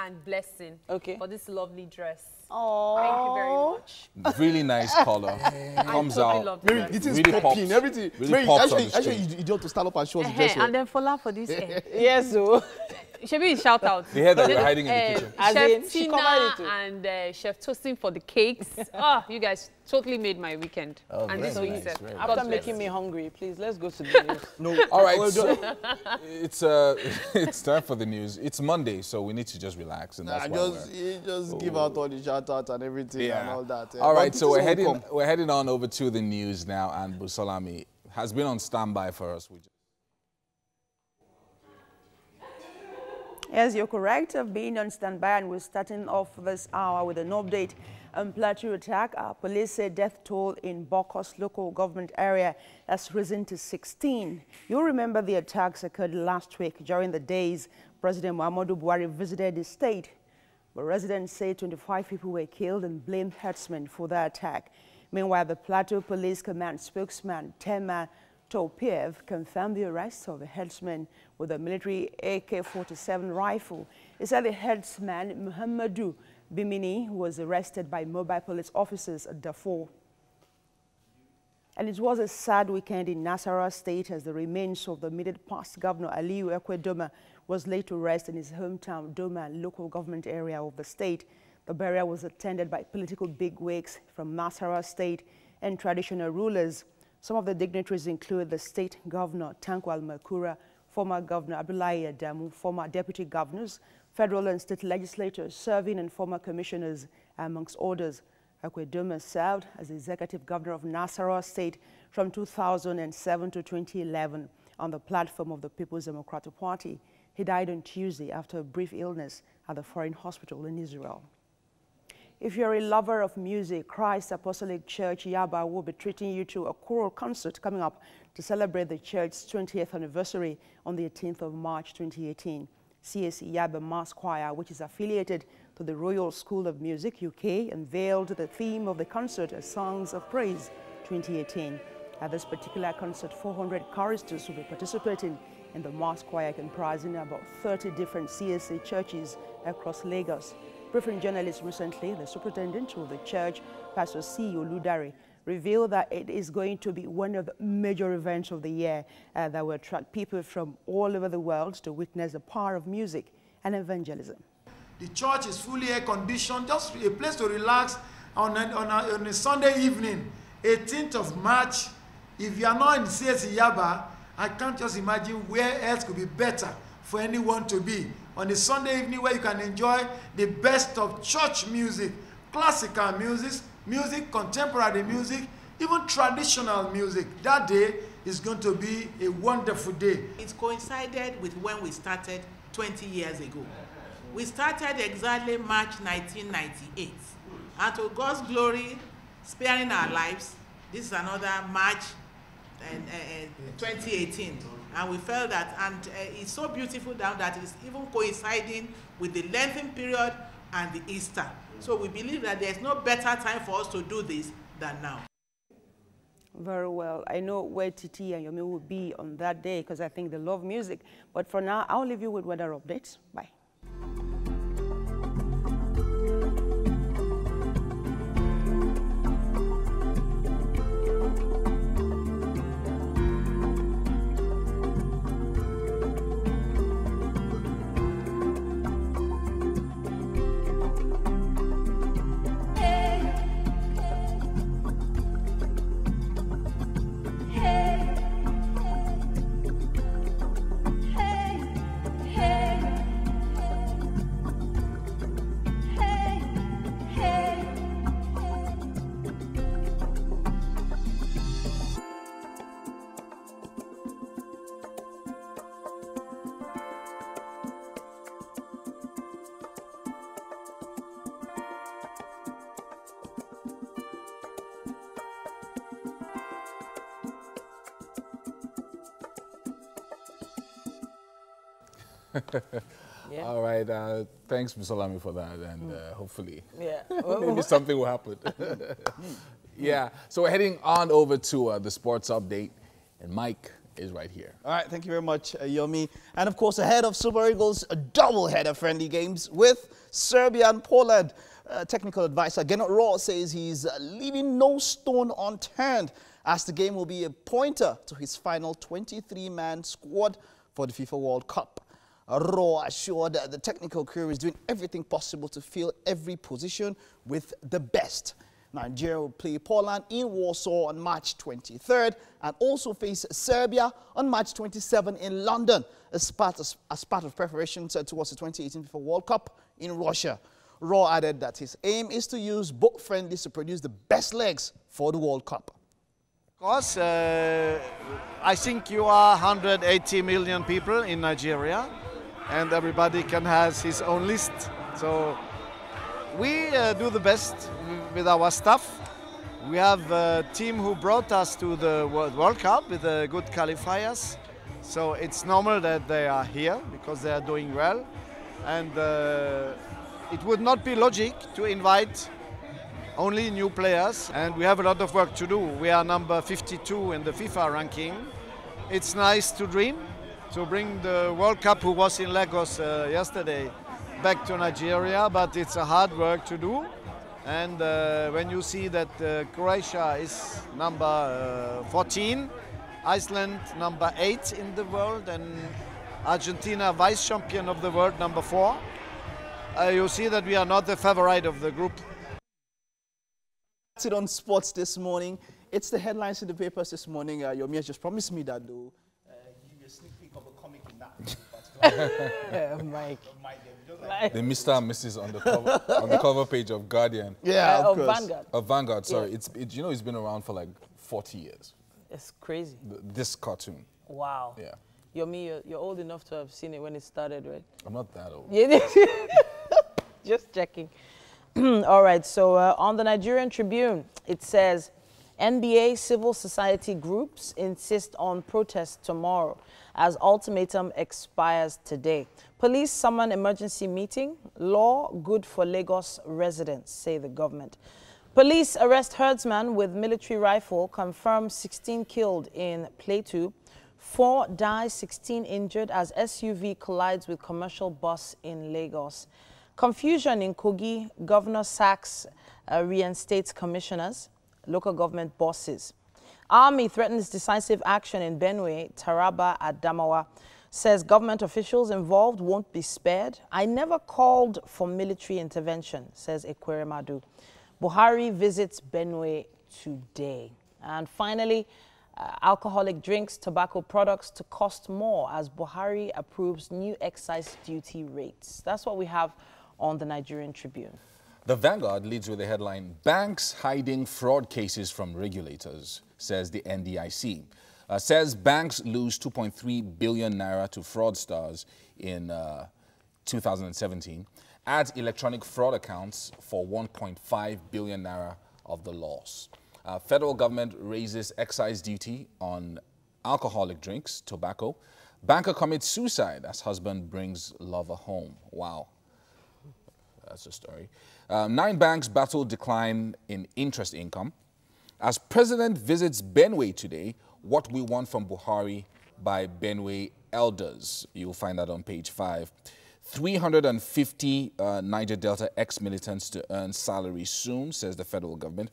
and Blessing for this lovely dress. Oh, thank you very much. Really nice color. Comes out. Mary, it is really popping. Everything. Really Mary, pops actually, you don't to stand up and show us the dress. And then Fola for this. Yes, so. Shebi, shout out. They heard that we're hiding in the kitchen. Chef Tina and Chef Toasting for the cakes. You guys totally made my weekend. And this week, after making me hungry, please let's go to the news. No. All right, so it's time for the news. It's Monday, so we need to just relax, and that's why just give out all the shout outs and everything and all that. All right, so we're heading on over to the news now, and Busalami has been on standby for us. Yes, you're correct. I've been on standby, and we're starting off this hour with an update on Plateau attack. Police say death toll in Bokos local government area has risen to 16. You'll remember the attacks occurred last week during the days President Muhammadu Buhari visited the state. But residents say 25 people were killed and blamed herdsmen for the attack. Meanwhile, the Plateau Police Command spokesman Tema Topiev confirmed the arrest of a herdsman with a military AK-47 rifle. He said the herdsman, Muhammadu Bimini, was arrested by mobile police officers at Darfur. And it was a sad weekend in Nasarawa State as the remains of the immediate past governor Aliyu Ekwedoma was laid to rest in his hometown Doma local government area of the state. The burial was attended by political bigwigs from Nasarawa State and traditional rulers. Some of the dignitaries include the state governor, Tanko Al-Makura, former governor Abdullahi Adamu, former deputy governors, federal and state legislators, serving and former commissioners, amongst others. Ekwedoma served as executive governor of Nasarawa State from 2007 to 2011 on the platform of the People's Democratic Party. He died on Tuesday after a brief illness at the Foreign Hospital in Israel. If you're a lover of music, Christ Apostolic Church Yaba will be treating you to a choral concert coming up to celebrate the church's 20th anniversary on the 18th of March 2018. CSE Yaba Mass Choir, which is affiliated to the Royal School of Music UK, unveiled the theme of the concert as Songs of Praise 2018. At this particular concert, 400 choristers will be participating in the Mass Choir, comprising about 30 different CSE churches across Lagos. Briefing journalists recently, the superintendent of the church, Pastor C. Oludare, revealed that it is going to be one of the major events of the year that will attract people from all over the world to witness the power of music and evangelism. The church is fully air-conditioned, just a place to relax on a Sunday evening, 18th of March. If you are not in CSC Yaba, I can't just imagine where else could be better for anyone to be. On a Sunday evening where you can enjoy the best of church music, classical music, contemporary music, even traditional music. That day is going to be a wonderful day. It coincided with when we started 20 years ago. We started exactly March 1998. And to God's glory, sparing our lives, this is another March 2018. And we felt that, and it's so beautiful now that it's even coinciding with the Lenten period and the Easter. So we believe that there's no better time for us to do this than now. Very well. I know where Titi and Yomi will be on that day because I think they love music. But for now, I'll leave you with weather updates. Bye. Yeah. All right. Thanks, Mr. Lamy, for that, and hopefully, maybe something will happen. Yeah. So we're heading on over to the sports update, and Mike is right here. All right. Thank you very much, Yomi. And of course, ahead of Super Eagles, a double-header friendly games with Serbia and Poland. Technical advisor Gernot Rohr says he's leaving no stone unturned, as the game will be a pointer to his final 23-man squad for the FIFA World Cup. Rohr assured the technical crew is doing everything possible to fill every position with the best. Nigeria will play Poland in Warsaw on March 23rd and also face Serbia on March 27 in London as part of preparations towards the 2018 FIFA World Cup in Russia. Rohr added that his aim is to use both friendlies to produce the best legs for the World Cup. Of course, I think you are 180 million people in Nigeria, and everybody can have his own list. So we do the best with our staff. We have a team who brought us to the World Cup with good qualifiers. So it's normal that they are here because they are doing well. And it would not be logic to invite only new players, and we have a lot of work to do. We are number 52 in the FIFA ranking. It's nice to dream, to bring the World Cup, who was in Lagos yesterday, back to Nigeria, but it's a hard work to do. And when you see that Croatia is number 14, Iceland number 8 in the world, and Argentina vice champion of the world number 4, you see that we are not the favorite of the group. That's it on sports this morning. It's the headlines in the papers this morning. Yomi has just promised me that they'll give you a sneak peek of a comic in that. Mike. The Mr. and Mrs. on the cover page of Guardian. Yeah, of course. Vanguard. Of Vanguard, sorry. Yeah. You know, it's been around for like 40 years. It's crazy. This cartoon. Wow. Yeah. Yomi, you're old enough to have seen it when it started, right? I'm not that old. Yeah. Just checking. All right, so on the Nigerian Tribune, it says, NBA civil society groups insist on protest tomorrow as ultimatum expires today. Police summon emergency meeting. Law good for Lagos residents, say the government. Police arrest herdsman with military rifle, confirm 16 killed in Plateau. 4 die, 16 injured as SUV collides with commercial bus in Lagos. Confusion in Kogi, Governor sacks reinstates commissioners, local government bosses. Army threatens decisive action in Benue, Taraba, Adamawa. says government officials involved won't be spared. I never called for military intervention, says Ekweremadu. Buhari visits Benue today. And finally, alcoholic drinks, tobacco products to cost more as Buhari approves new excise duty rates. That's what we have on the Nigerian Tribune. The Vanguard leads with the headline, Banks hiding fraud cases from regulators, says the NDIC. Says banks lose 2.3 billion naira to fraudsters in 2017. Adds electronic fraud accounts for 1.5 billion naira of the loss. Federal government raises excise duty on alcoholic drinks, tobacco. Banker commits suicide as husband brings lover home. Wow. That's a story. 9 banks battle decline in interest income. As president visits Benue today, what we want from Buhari by Benue elders. You'll find that on page 5. 350 Niger Delta ex-militants to earn salary soon, says the federal government.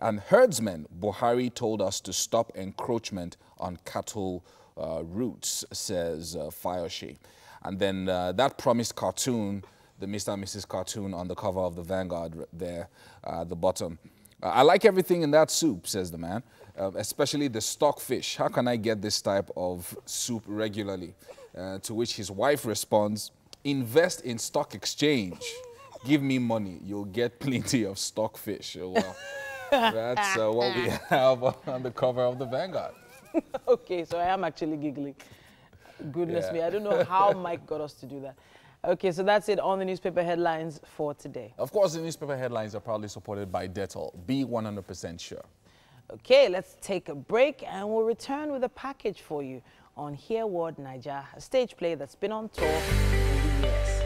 And herdsmen, Buhari told us to stop encroachment on cattle routes, says Fayoshe. And then that promised cartoon, the Mr. and Mrs. cartoon on the cover of the Vanguard there at the bottom. I like everything in that soup, says the man, especially the stockfish. How can I get this type of soup regularly? To which his wife responds, invest in stock exchange. Give me money. You'll get plenty of stockfish. Well, that's what we have on the cover of the Vanguard. Okay, so I am actually giggling. Goodness me, I don't know how Mike got us to do that. Okay, so that's it on the newspaper headlines for today. Of course, the newspaper headlines are proudly supported by Dettol. Be 100% sure. Okay, let's take a break and we'll return with a package for you on Hear Word Naija, a stage play that's been on tour in the US.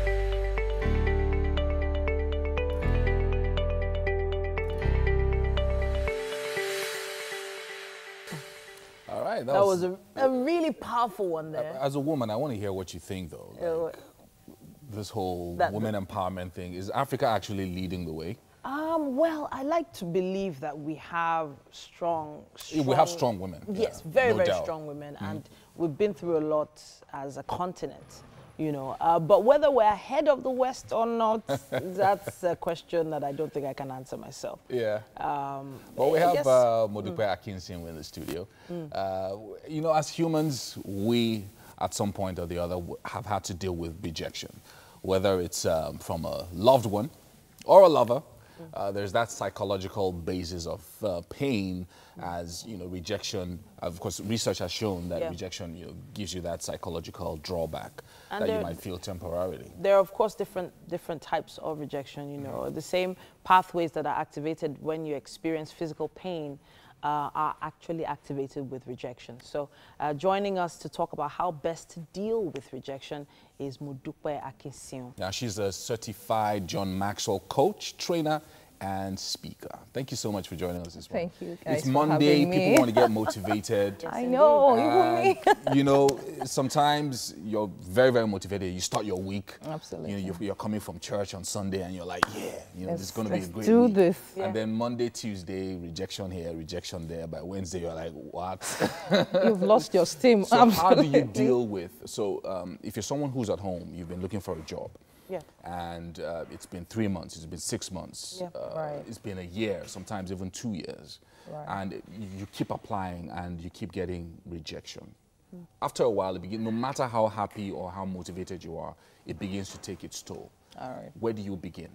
All right, that was a really powerful one there. As a woman, I want to hear what you think, though. Like, this whole women empowerment thing, is Africa actually leading the way? Well, I like to believe that we have strong we have strong women. Yes, very, very strong women. And we've been through a lot as a continent, you know. But whether we're ahead of the West or not, that's a question that I don't think I can answer myself. Yeah. Well, we have Modupe Akinsin in the studio. You know, as humans, we, at some point or the other, have had to deal with rejection, whether it's from a loved one or a lover. There's that psychological basis of pain, as you know, rejection. Of course, research has shown that rejection, you know, gives you that psychological drawback and that you might feel temporarily. There are, of course, different types of rejection. You know, the same pathways that are activated when you experience physical pain are actually activated with rejection. So joining us to talk about how best to deal with rejection is Modupe Akinsin. Now, she's a certified John Maxwell coach, trainer, and speaker. Thank you so much for joining us this morning. Thank you guys It's Monday, people want to get motivated. I know, even me. You know, sometimes you're very, very motivated. You start your week. Absolutely. You know, you're coming from church on Sunday and you're like, yeah, you know, this is going to be a great do week. this. And then Monday, Tuesday, rejection here, rejection there. By Wednesday, you're like, what? You've lost your steam. So how do you deal with, if you're someone who's at home, you've been looking for a job. Yeah. And it's been 3 months, it's been 6 months, it's been a year, sometimes even 2 years. Right. And you keep applying and you keep getting rejection. After a while, no matter how happy or how motivated you are, it begins to take its toll. All right. Where do you begin?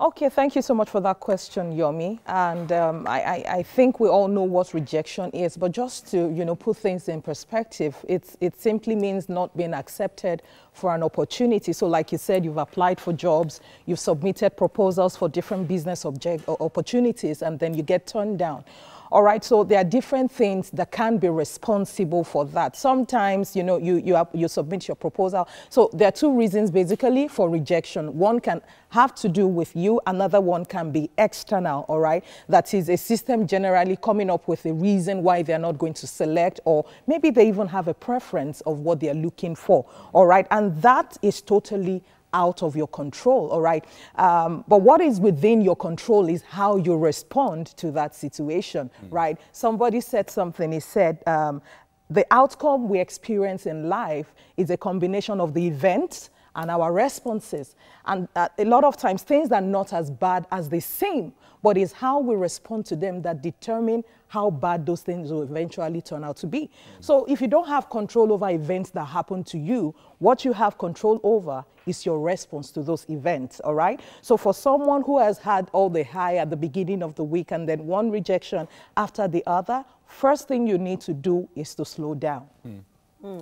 Okay, thank you so much for that question, Yomi. And I think we all know what rejection is, but just to, you know, put things in perspective, it simply means not being accepted for an opportunity. So like you said, you've applied for jobs, you've submitted proposals for different business opportunities, and then you get turned down. All right, so there are different things that can be responsible for that. Sometimes, you know, you submit your proposal. So there are 2 reasons basically for rejection. One can have to do with you. Another one can be external, all right? That is a system generally coming up with a reason why they're not going to select, or maybe they even have a preference of what they're looking for, all right? And that is totally out of your control, all right? But what is within your control is how you respond to that situation, right? Somebody said something, he said, the outcome we experience in life is a combination of the events and our responses. And a lot of times things are not as bad as they seem, but it's how we respond to them that determine how bad those things will eventually turn out to be. So if you don't have control over events that happen to you, what you have control over is your response to those events, all right? So for someone who has had all the high at the beginning of the week and then one rejection after the other, first thing you need to do is to slow down,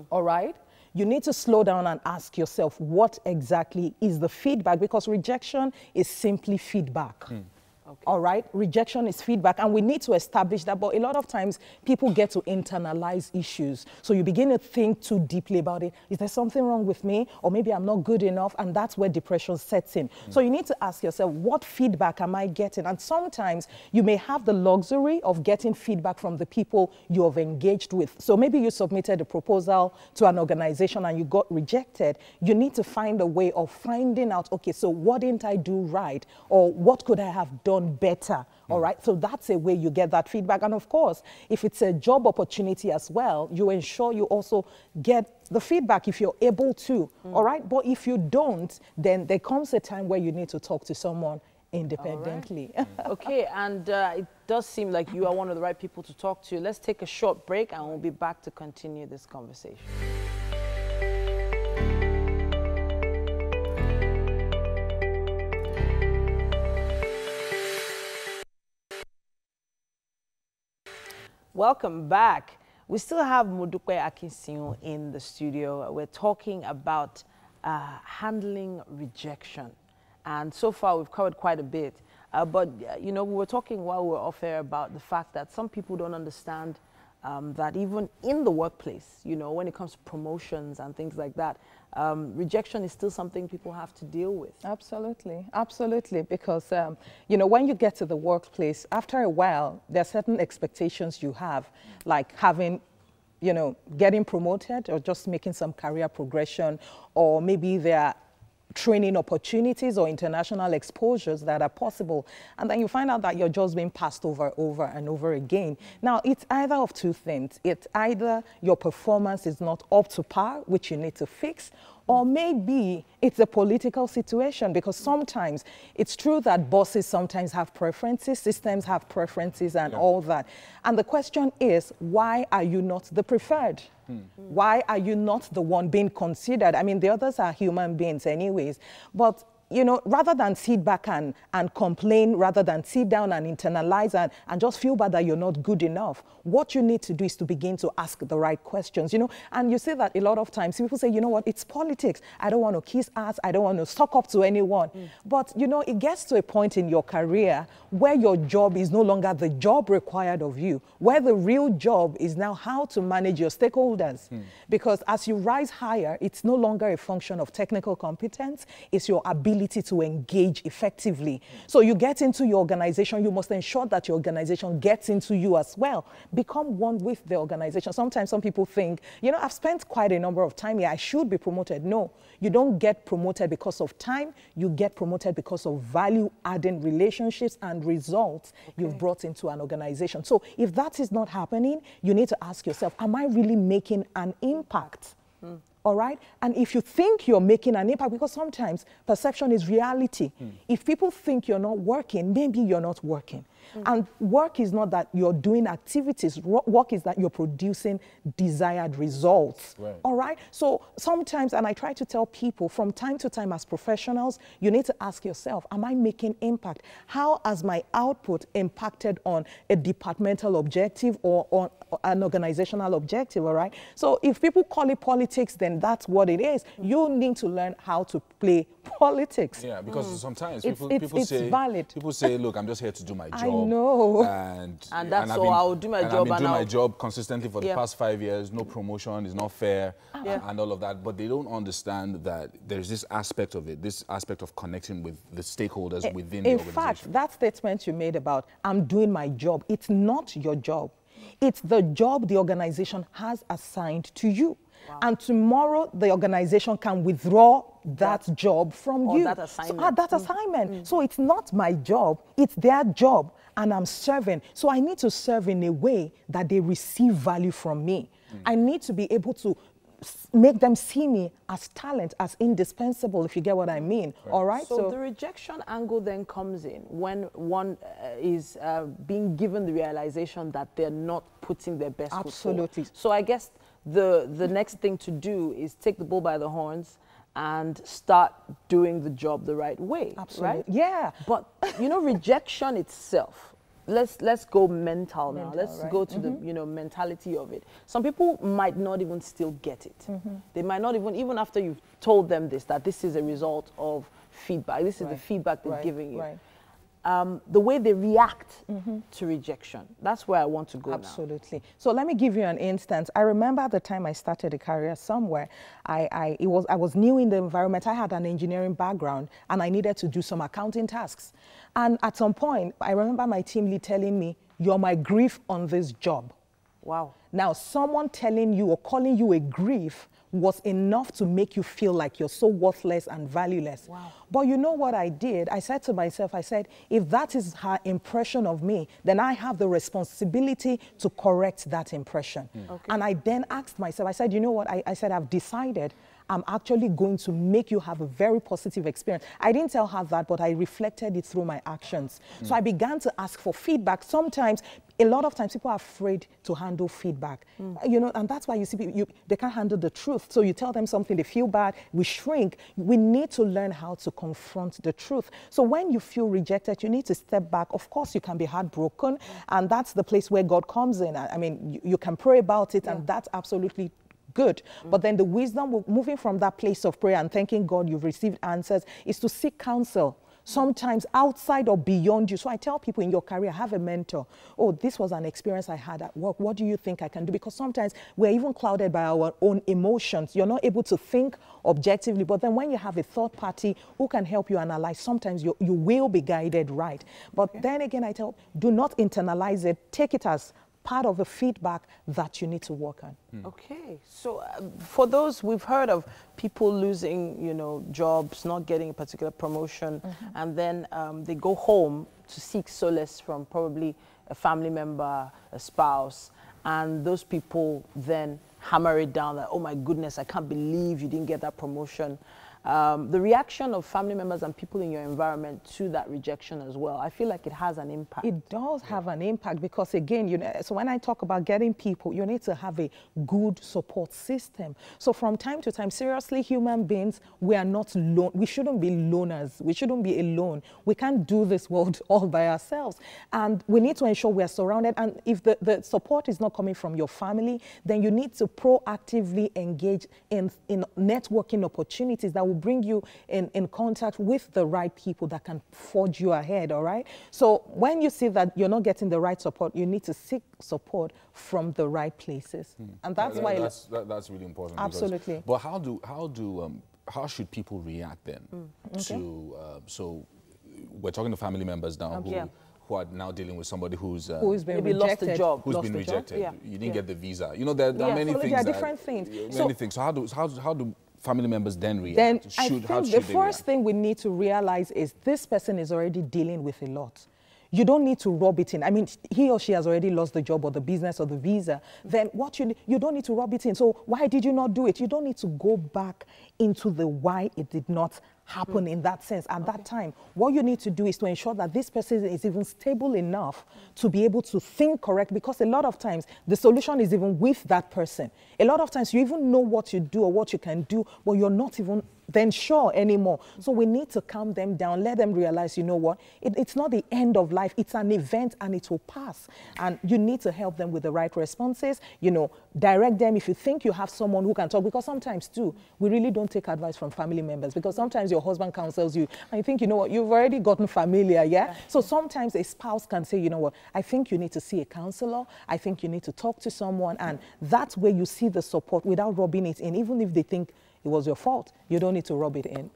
all right? You need to slow down and ask yourself, what exactly is the feedback? Because rejection is simply feedback. Okay. All right, rejection is feedback, and we need to establish that. But a lot of times, people get to internalize issues. So you begin to think too deeply about it. Is there something wrong with me? Or maybe I'm not good enough, and that's where depression sets in. So you need to ask yourself, what feedback am I getting? And sometimes you may have the luxury of getting feedback from the people you have engaged with. So maybe you submitted a proposal to an organization and you got rejected. You need to find a way of finding out, okay, so what didn't I do right? Or what could I have done better? All right, so that's a way you get that feedback. And of course, if it's a job opportunity as well, you ensure you also get the feedback if you're able to. All right, but if you don't, then there comes a time where you need to talk to someone independently. Right. Okay, and it does seem like you are one of the right people to talk to. Let's take a short break and we'll be back to continue this conversation. Welcome back. We still have Modupe Akinsiun in the studio. We're talking about handling rejection. And so far, we've covered quite a bit. But, you know, we were talking while we were off air about the fact that some people don't understand that even in the workplace, you know, when it comes to promotions and things like that, rejection is still something people have to deal with. Absolutely, absolutely, because, you know, when you get to the workplace, after a while, there are certain expectations you have, like having, you know, getting promoted or just making some career progression, or maybe there are training opportunities or international exposures that are possible. And then you find out that you're just being passed over and over again. Now, it's either of two things. It's either your performance is not up to par, which you need to fix, or maybe it's a political situation, because sometimes it's true that bosses sometimes have preferences, systems have preferences and all that. And the question is, why are you not the preferred? Why are you not the one being considered? I mean, the others are human beings anyways, but you know, rather than sit back and complain, rather than sit down and internalize and just feel bad that you're not good enough, what you need to do is to begin to ask the right questions, you know. And you see that a lot of times people say, you know what, it's politics. I don't want to kiss ass. I don't want to suck up to anyone. But, you know, it gets to a point in your career where your job is no longer the job required of you, where the real job is now how to manage your stakeholders. Because as you rise higher, it's no longer a function of technical competence. It's your ability to engage effectively. So you get into your organization, you must ensure that your organization gets into you as well. Become one with the organization. Sometimes some people think, you know, I've spent quite a number of time here, I should be promoted. No, you don't get promoted because of time, you get promoted because of value-adding relationships and results you've brought into an organization. So if that is not happening, you need to ask yourself, am I really making an impact? All right? And if you think you're making an impact, because sometimes perception is reality. If people think you're not working, maybe you're not working. And work is not that you're doing activities. Work is that you're producing desired results. All right? So sometimes, and I try to tell people from time to time as professionals, you need to ask yourself, am I making impact? How has my output impacted on a departmental objective or on an organizational objective, all right? So if people call it politics, then that's what it is. You need to learn how to play politics. Yeah, because sometimes it's people say, look, I'm just here to do my job. I know. And that's all, I'll do my job. I've been doing my job consistently for the past 5 years, no promotion, is not fair, and all of that. But they don't understand that there's this aspect of it, this aspect of connecting with the stakeholders within the organization. In fact, that statement you made about, I'm doing my job, it's not your job. It's the job the organization has assigned to you. And tomorrow, the organization can withdraw that job from you. That assignment. That assignment. So it's not my job, it's their job, and I'm serving. So I need to serve in a way that they receive value from me. I need to be able to make them see me as talent, as indispensable, if you get what I mean. Right. All right. So the rejection angle then comes in when one is being given the realization that they're not putting their best foot forward. So I guess the next thing to do is take the bull by the horns and start doing the job the right way. Absolutely. Right? Yeah. But you know, rejection itself. Let's go mental now. Let's go to the mentality of it. Some people might not even still get it. They might not even after you've told them that this is a result of feedback. This is the feedback they're giving you. The way they react to rejection. That's where I want to go. Absolutely. Now. So let me give you an instance. I remember the time I started a career somewhere. I was new in the environment. I had an engineering background and I needed to do some accounting tasks. And at some point, I remember my team lead telling me, "You're my grief on this job." Wow. Now, someone telling you or calling you a grief was enough to make you feel like you're so worthless and valueless. Wow. But you know what I did? I said to myself, if that is her impression of me, then I have the responsibility to correct that impression. Okay. And I then asked myself, I said, you know what? I said, I've decided I'm actually going to make you have a very positive experience. I didn't tell her that, but I reflected it through my actions. So I began to ask for feedback. Sometimes, a lot of times, people are afraid to handle feedback. You know, and that's why you see people, they can't handle the truth. So you tell them something, they feel bad, we shrink. We need to learn how to confront the truth. So when you feel rejected, you need to step back. Of course, you can be heartbroken, and that's the place where God comes in. I mean, you can pray about it, and that's absolutely good. But then the wisdom, moving from that place of prayer and thanking God you've received answers, is to seek counsel. Sometimes outside or beyond you. So I tell people in your career, have a mentor. Oh, this was an experience I had at work. What do you think I can do? Because sometimes we're even clouded by our own emotions. You're not able to think objectively. But then when you have a third party who can help you analyze, sometimes you will be guided right. But then again, I tell, do not internalize it. Take it as part of the feedback that you need to work on. Okay, so for those, we've heard of people losing, jobs, not getting a particular promotion, and then they go home to seek solace from probably a family member, a spouse, and those people then hammer it down that, oh my goodness, I can't believe you didn't get that promotion. The reaction of family members and people in your environment to that rejection as well, I feel like it has an impact. It does have an impact because, again, so when I talk about getting people, you need to have a good support system. So from time to time, seriously, human beings, we are not alone. We shouldn't be loners. We shouldn't be alone. We can't do this world all by ourselves. And we need to ensure we are surrounded. And if the support is not coming from your family, then you need to proactively engage in networking opportunities that will bring you in contact with the right people that can forge you ahead, all right? So when you see that you're not getting the right support, you need to seek support from the right places. And that's why... That's really important. Absolutely. But how should people react then to... so we're talking to family members now who are now dealing with somebody who's been rejected. Lost a job. Who's been rejected. Yeah. You didn't get the visa. You know, there are many things. There are different things. Many things. So how do family members then react? Then I think the first thing we need to realize is this person is already dealing with a lot. You don't need to rub it in. I mean, he or she has already lost the job or the business or the visa. Then what you don't need to rub it in. So why did you not do it? You don't need to go back into the why it did not happen in that sense at that time. What you need to do is to ensure that this person is even stable enough to be able to think correct, because a lot of times the solution is even with that person. A lot of times you even know what you do or what you can do, but you're not even then sure anymore. So we need to calm them down, let them realize, you know what, it's not the end of life, it's an event and it will pass. And you need to help them with the right responses, direct them if you think you have someone who can talk, because sometimes too, we really don't take advice from family members, because sometimes your husband counsels you and you think, you know what, you've already gotten familiar, yeah? So sometimes a spouse can say, you know what, I think you need to see a counselor, I think you need to talk to someone, and that's where you see the support without rubbing it in, even if they think it was your fault. You don't need to rub it in.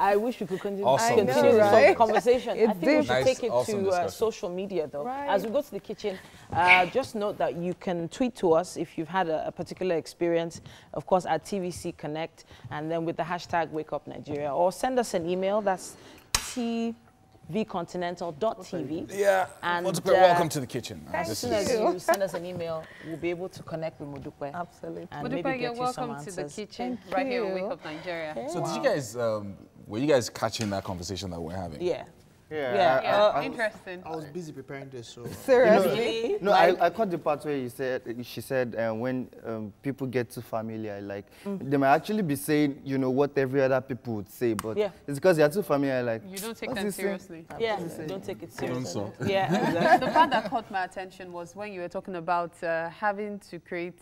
I wish we could continue, the conversation. I think we should take it to social media, though. Right. As we go to the kitchen, just note that you can tweet to us if you've had a particular experience, of course, at TVC Connect, and then with the hashtag WakeUpNigeria, or send us an email. That's vcontinental.tv. Yeah, and welcome to the kitchen. As soon as you send us an email, we'll be able to connect with Modupe. Absolutely. And Modupe, maybe you're get you some welcome to the answers. kitchen Thank right here on you. Wake Up Nigeria. Okay. So did you guys, were you guys catching that conversation that we're having? Yeah. Yeah, interesting. I was busy preparing this, so. Seriously? No, I caught the part where she said when people get too familiar, like they might actually be saying, you know, what every other people would say, but it's because they're too familiar, like. You don't take them seriously. Yeah, don't take it seriously. So. Yeah, exactly. The part that caught my attention was when you were talking about having to create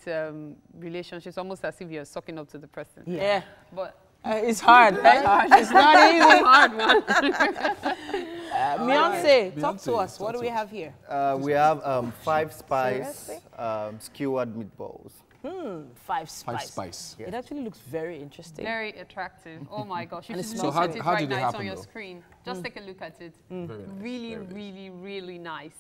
relationships almost as if you're sucking up to the person. Yeah. But it's hard, right? It's not easy. It's hard, man. Beyonce, talk to us. What do we have here? We have 5 spice skewered meatballs. 5 spice. 5 spice. It actually looks very interesting. Very attractive. Oh my gosh. You And it should smells look good. at it how right did it now. It's happen, on your though? screen. Just take a look at it. Very nice, Really, very nice. really, really nice.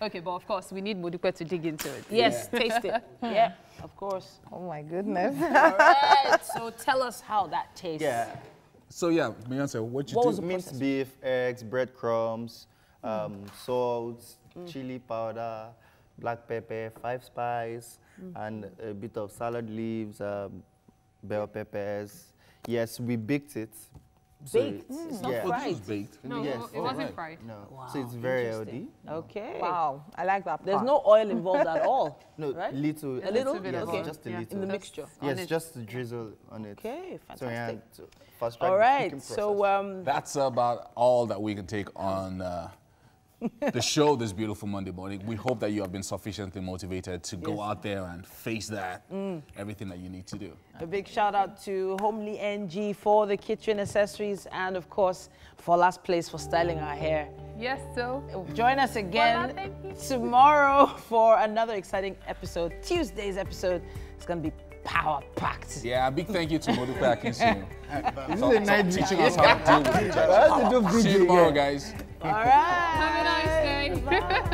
Okay, but of course, we need Modupe to dig into it. Yes, taste it. Yeah, of course. Oh my goodness. All right, so tell us how that tastes. Yeah. So yeah, Beyonce, what you What do? was the Minced process? beef, eggs, breadcrumbs, salt, chili powder, black pepper, 5 spice, and a bit of salad leaves, bell peppers. Yes, we baked it. So Baked? It's not yeah. fried. It was baked. No, Yes. it wasn't fried. No. Wow, So it's very interesting. healthy. Okay. Wow, I like that There's part. no oil involved at all. No, right? little. A little bit yes, of oil. just a Yeah. little. In the mixture. Yes, on it. just to drizzle on it. Okay, So yeah, fantastic. to fast track All the right, cooking so process. That's about all that we can take on the show this beautiful Monday morning. We hope that you have been sufficiently motivated to go out there and face that, everything that you need to do. A big shout out to Homely NG for the kitchen accessories and of course for Last Place for styling our hair. Yes, so. Join us again tomorrow for another exciting episode. Tuesday's episode is going to be power packed. Yeah, a big thank you to Modupe Akinsionu. This is a night teaching us how to deal with each other. See you tomorrow, guys. All right. Have a nice day.